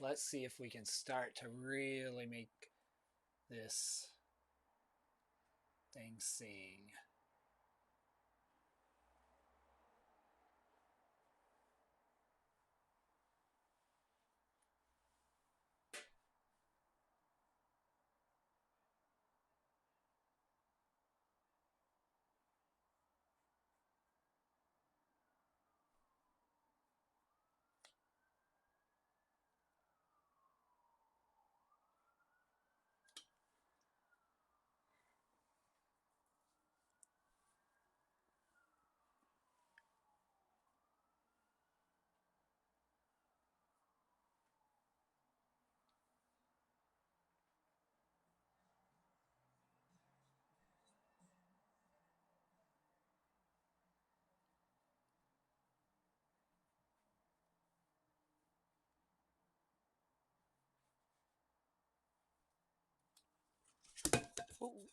Let's see if we can start to really make this thing sing. Ooh.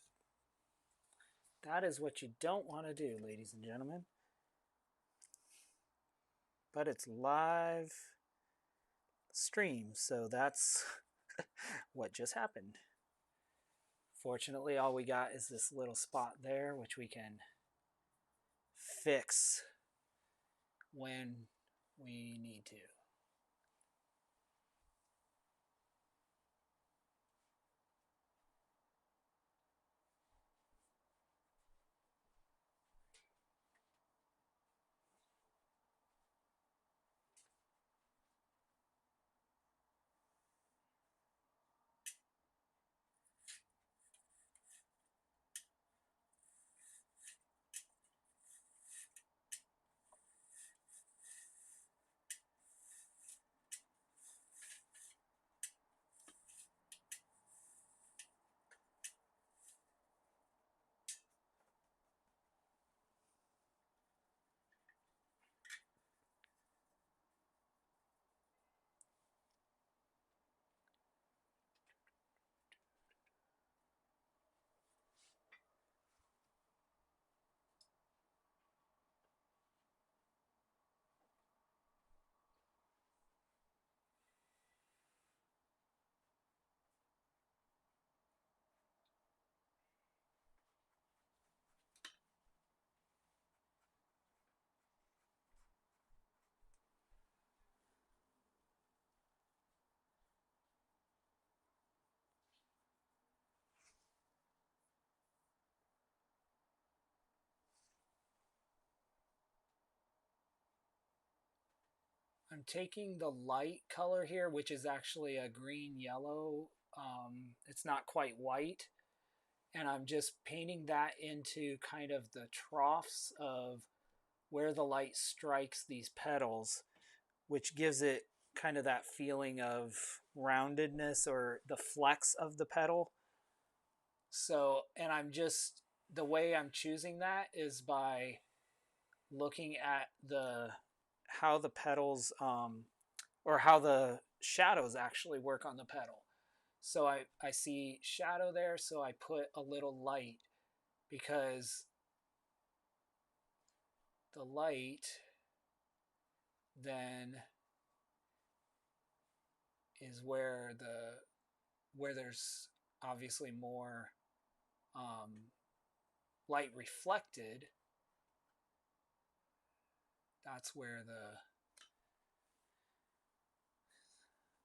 That is what you don't want to do, ladies and gentlemen. But it's live stream, so that's what just happened. Fortunately, all we got is this little spot there, which we can fix when we need to. I'm taking the light color here, which is actually a green yellow. It's not quite white. And I'm just painting that into kind of the troughs of where the light strikes these petals, which gives it kind of that feeling of roundedness or the flex of the petal. So, and the way I'm choosing that is by looking at how the petals, or how the shadows actually work on the petal. So I see shadow there, so I put a little light because the light then is where there's obviously more light reflected. That's where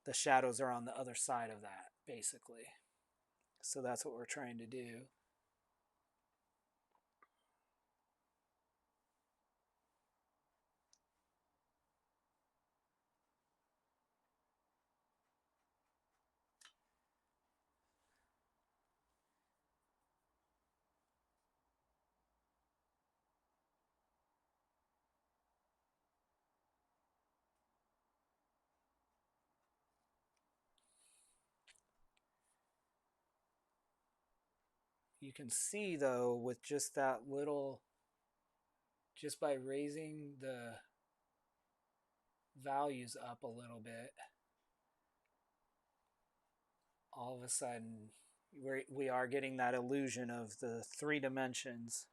the shadows are on the other side of that, basically. So that's what we're trying to do. you can see though with just that little, just by raising the values up a little bit, all of a sudden we are getting that illusion of the 3 dimensions.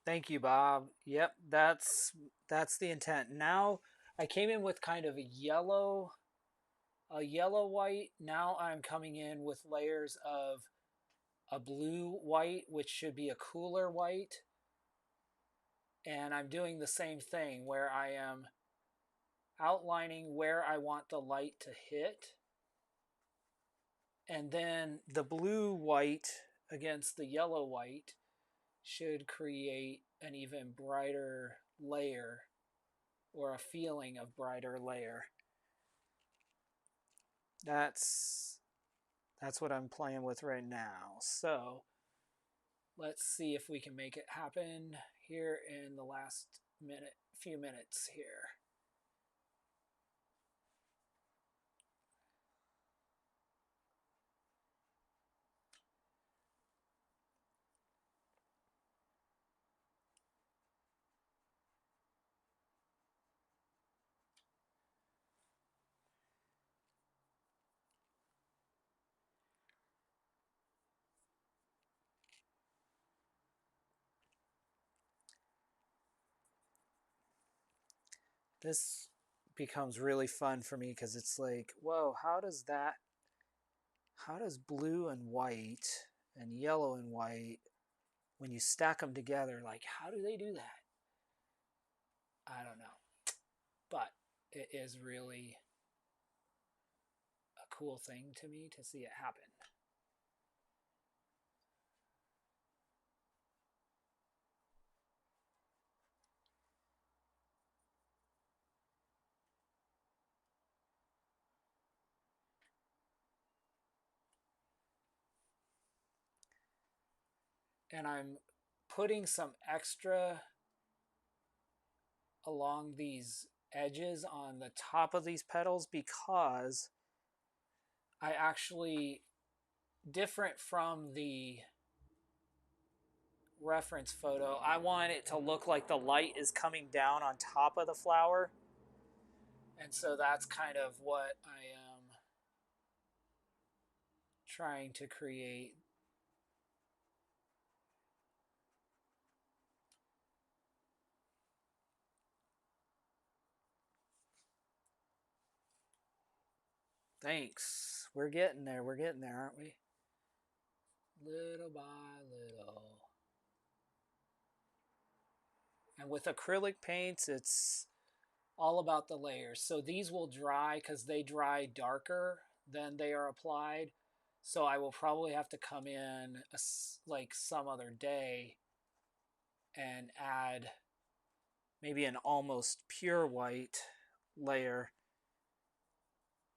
Thank you, Bob. Yep, that's the intent. Now I came in with kind of a yellow white. Now I'm coming in with layers of a blue white, which should be a cooler white. And I'm doing the same thing where I am outlining where I want the light to hit. And then the blue white against the yellow white should create an even brighter layer, or a feeling of brighter layer. That's what I'm playing with right now. So let's see if we can make it happen here in the last few minutes here. This becomes really fun for me because it's like, whoa, how does blue and white and yellow and white, when you stack them together, like, how do they do that? I don't know. But it is really a cool thing to me to see it happen. And I'm putting some extra along these edges on the top of these petals because I actually, different from the reference photo, I want it to look like the light is coming down on top of the flower. And so that's kind of what I am trying to create. Thanks. We're getting there. We're getting there, aren't we? Little by little. And with acrylic paints, it's all about the layers. So these will dry because they dry darker than they are applied. So I will probably have to come in like some other day and add maybe an almost pure white layer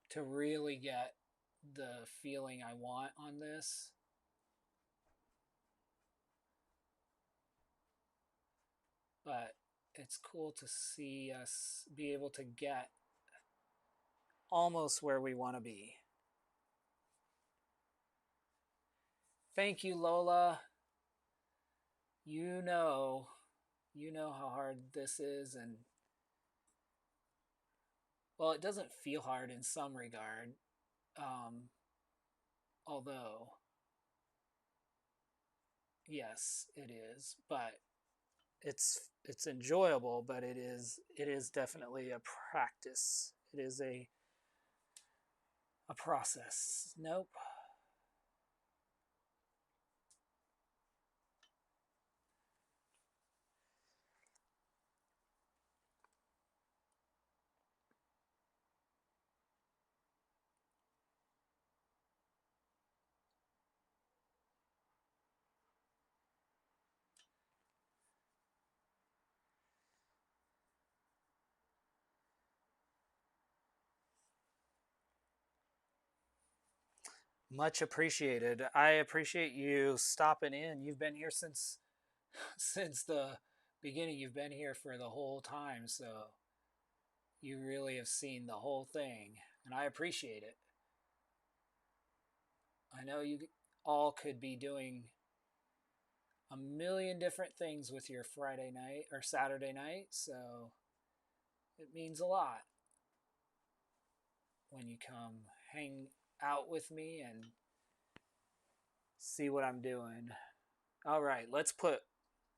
to really get the feeling I want on this. But it's cool to see us be able to get almost where we want to be. Thank you, Lola. You know how hard this is, and well, it doesn't feel hard in some regard, although yes, it is, but it's enjoyable, but it is definitely a practice. It is a process. Nope. Much appreciated. I appreciate you stopping in. You've been here since the beginning. You've been here for the whole time, so you really have seen the whole thing, and I appreciate it. I know you all could be doing a million different things with your Friday night or Saturday night, so it means a lot when you come hang out with me and see what I'm doing. All right, let's put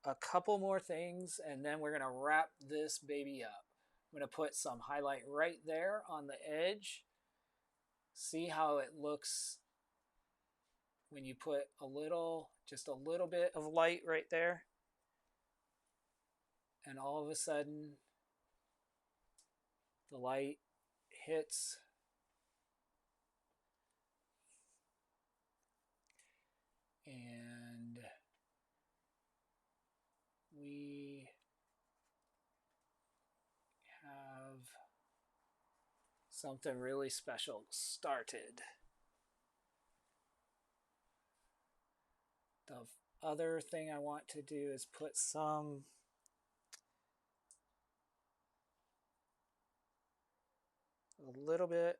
a couple more things and then we're going to wrap this baby up. I'm going to put some highlight right there on the edge. See how it looks when you put just a little bit of light right there. And all of a sudden, the light hits. And Something really special started. The other thing I want to do is put some a little bit.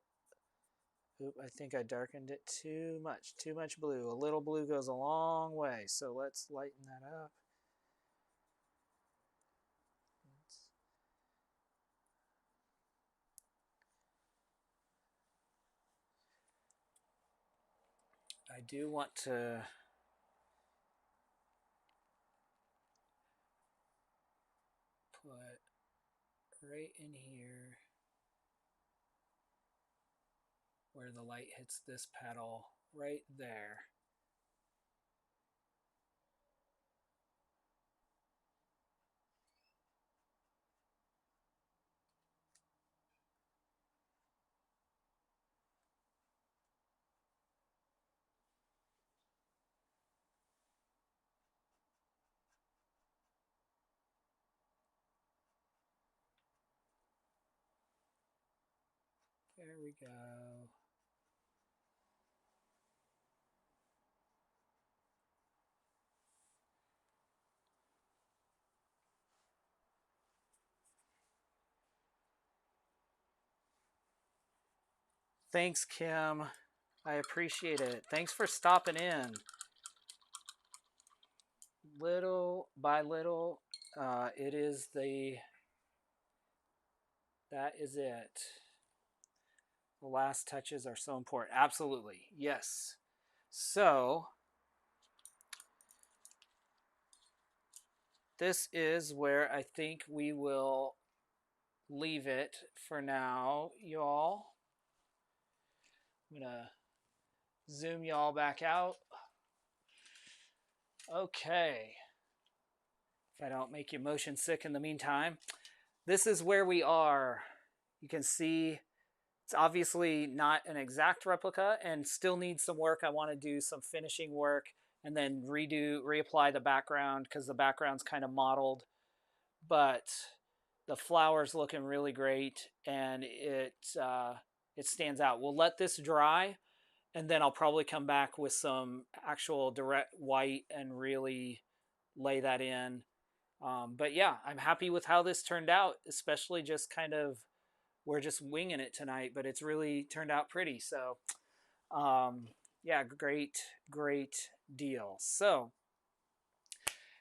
Oop, I think I darkened it too much. Too much blue. A little blue goes a long way. So let's lighten that up. I do want to put right in here where the light hits this pedal, right there. There we go. Thanks, Kim. I appreciate it. Thanks for stopping in. Little by little, it is that is it. The last touches are so important. Absolutely. Yes. So, this is where I think we will leave it for now, y'all. I'm going to zoom y'all back out. Okay. If I don't make you motion sick in the meantime. This is where we are. You can see it's obviously not an exact replica and still needs some work. I want to do some finishing work and then reapply the background because the background's kind of modeled. But the flower's looking really great and it stands out. We'll let this dry and then I'll probably come back with some actual direct white and really lay that in. But yeah, I'm happy with how this turned out, especially just kind of, we're just winging it tonight, but it's really turned out pretty. So, yeah, great deal. So,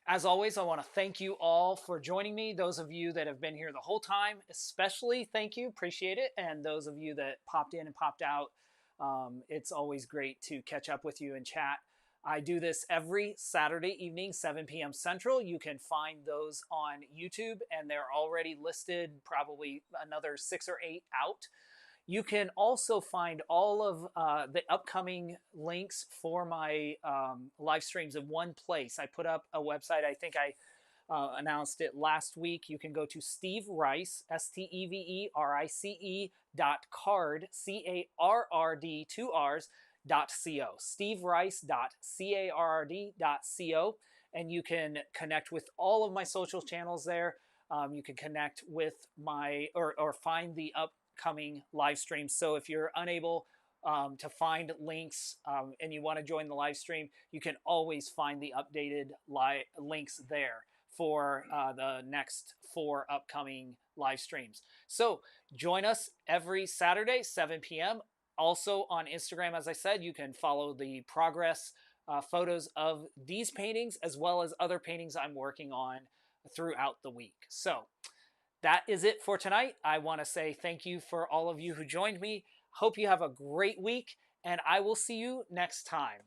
as always, I want to thank you all for joining me. Those of you that have been here the whole time, especially thank you, appreciate it. And those of you that popped in and popped out, it's always great to catch up with you and chat. I do this every Saturday evening, 7 p.m. Central. You can find those on YouTube, and they're already listed, probably another 6 or 8 out. You can also find all of the upcoming links for my live streams in one place. I put up a website. I think I announced it last week. You can go to Steve Rice, STEVERICE .card, CARRD, 2 R's, .co, steverice.carrd.co, and you can connect with all of my social channels there. You can connect with my, or find the upcoming live streams. So if you're unable to find links and you want to join the live stream, you can always find the updated links there for the next 4 upcoming live streams. So join us every Saturday, 7 p.m. Also on Instagram, as I said, you can follow the progress photos of these paintings as well as other paintings I'm working on throughout the week. So that is it for tonight. I want to say thank you for all of you who joined me. Hope you have a great week, and I will see you next time.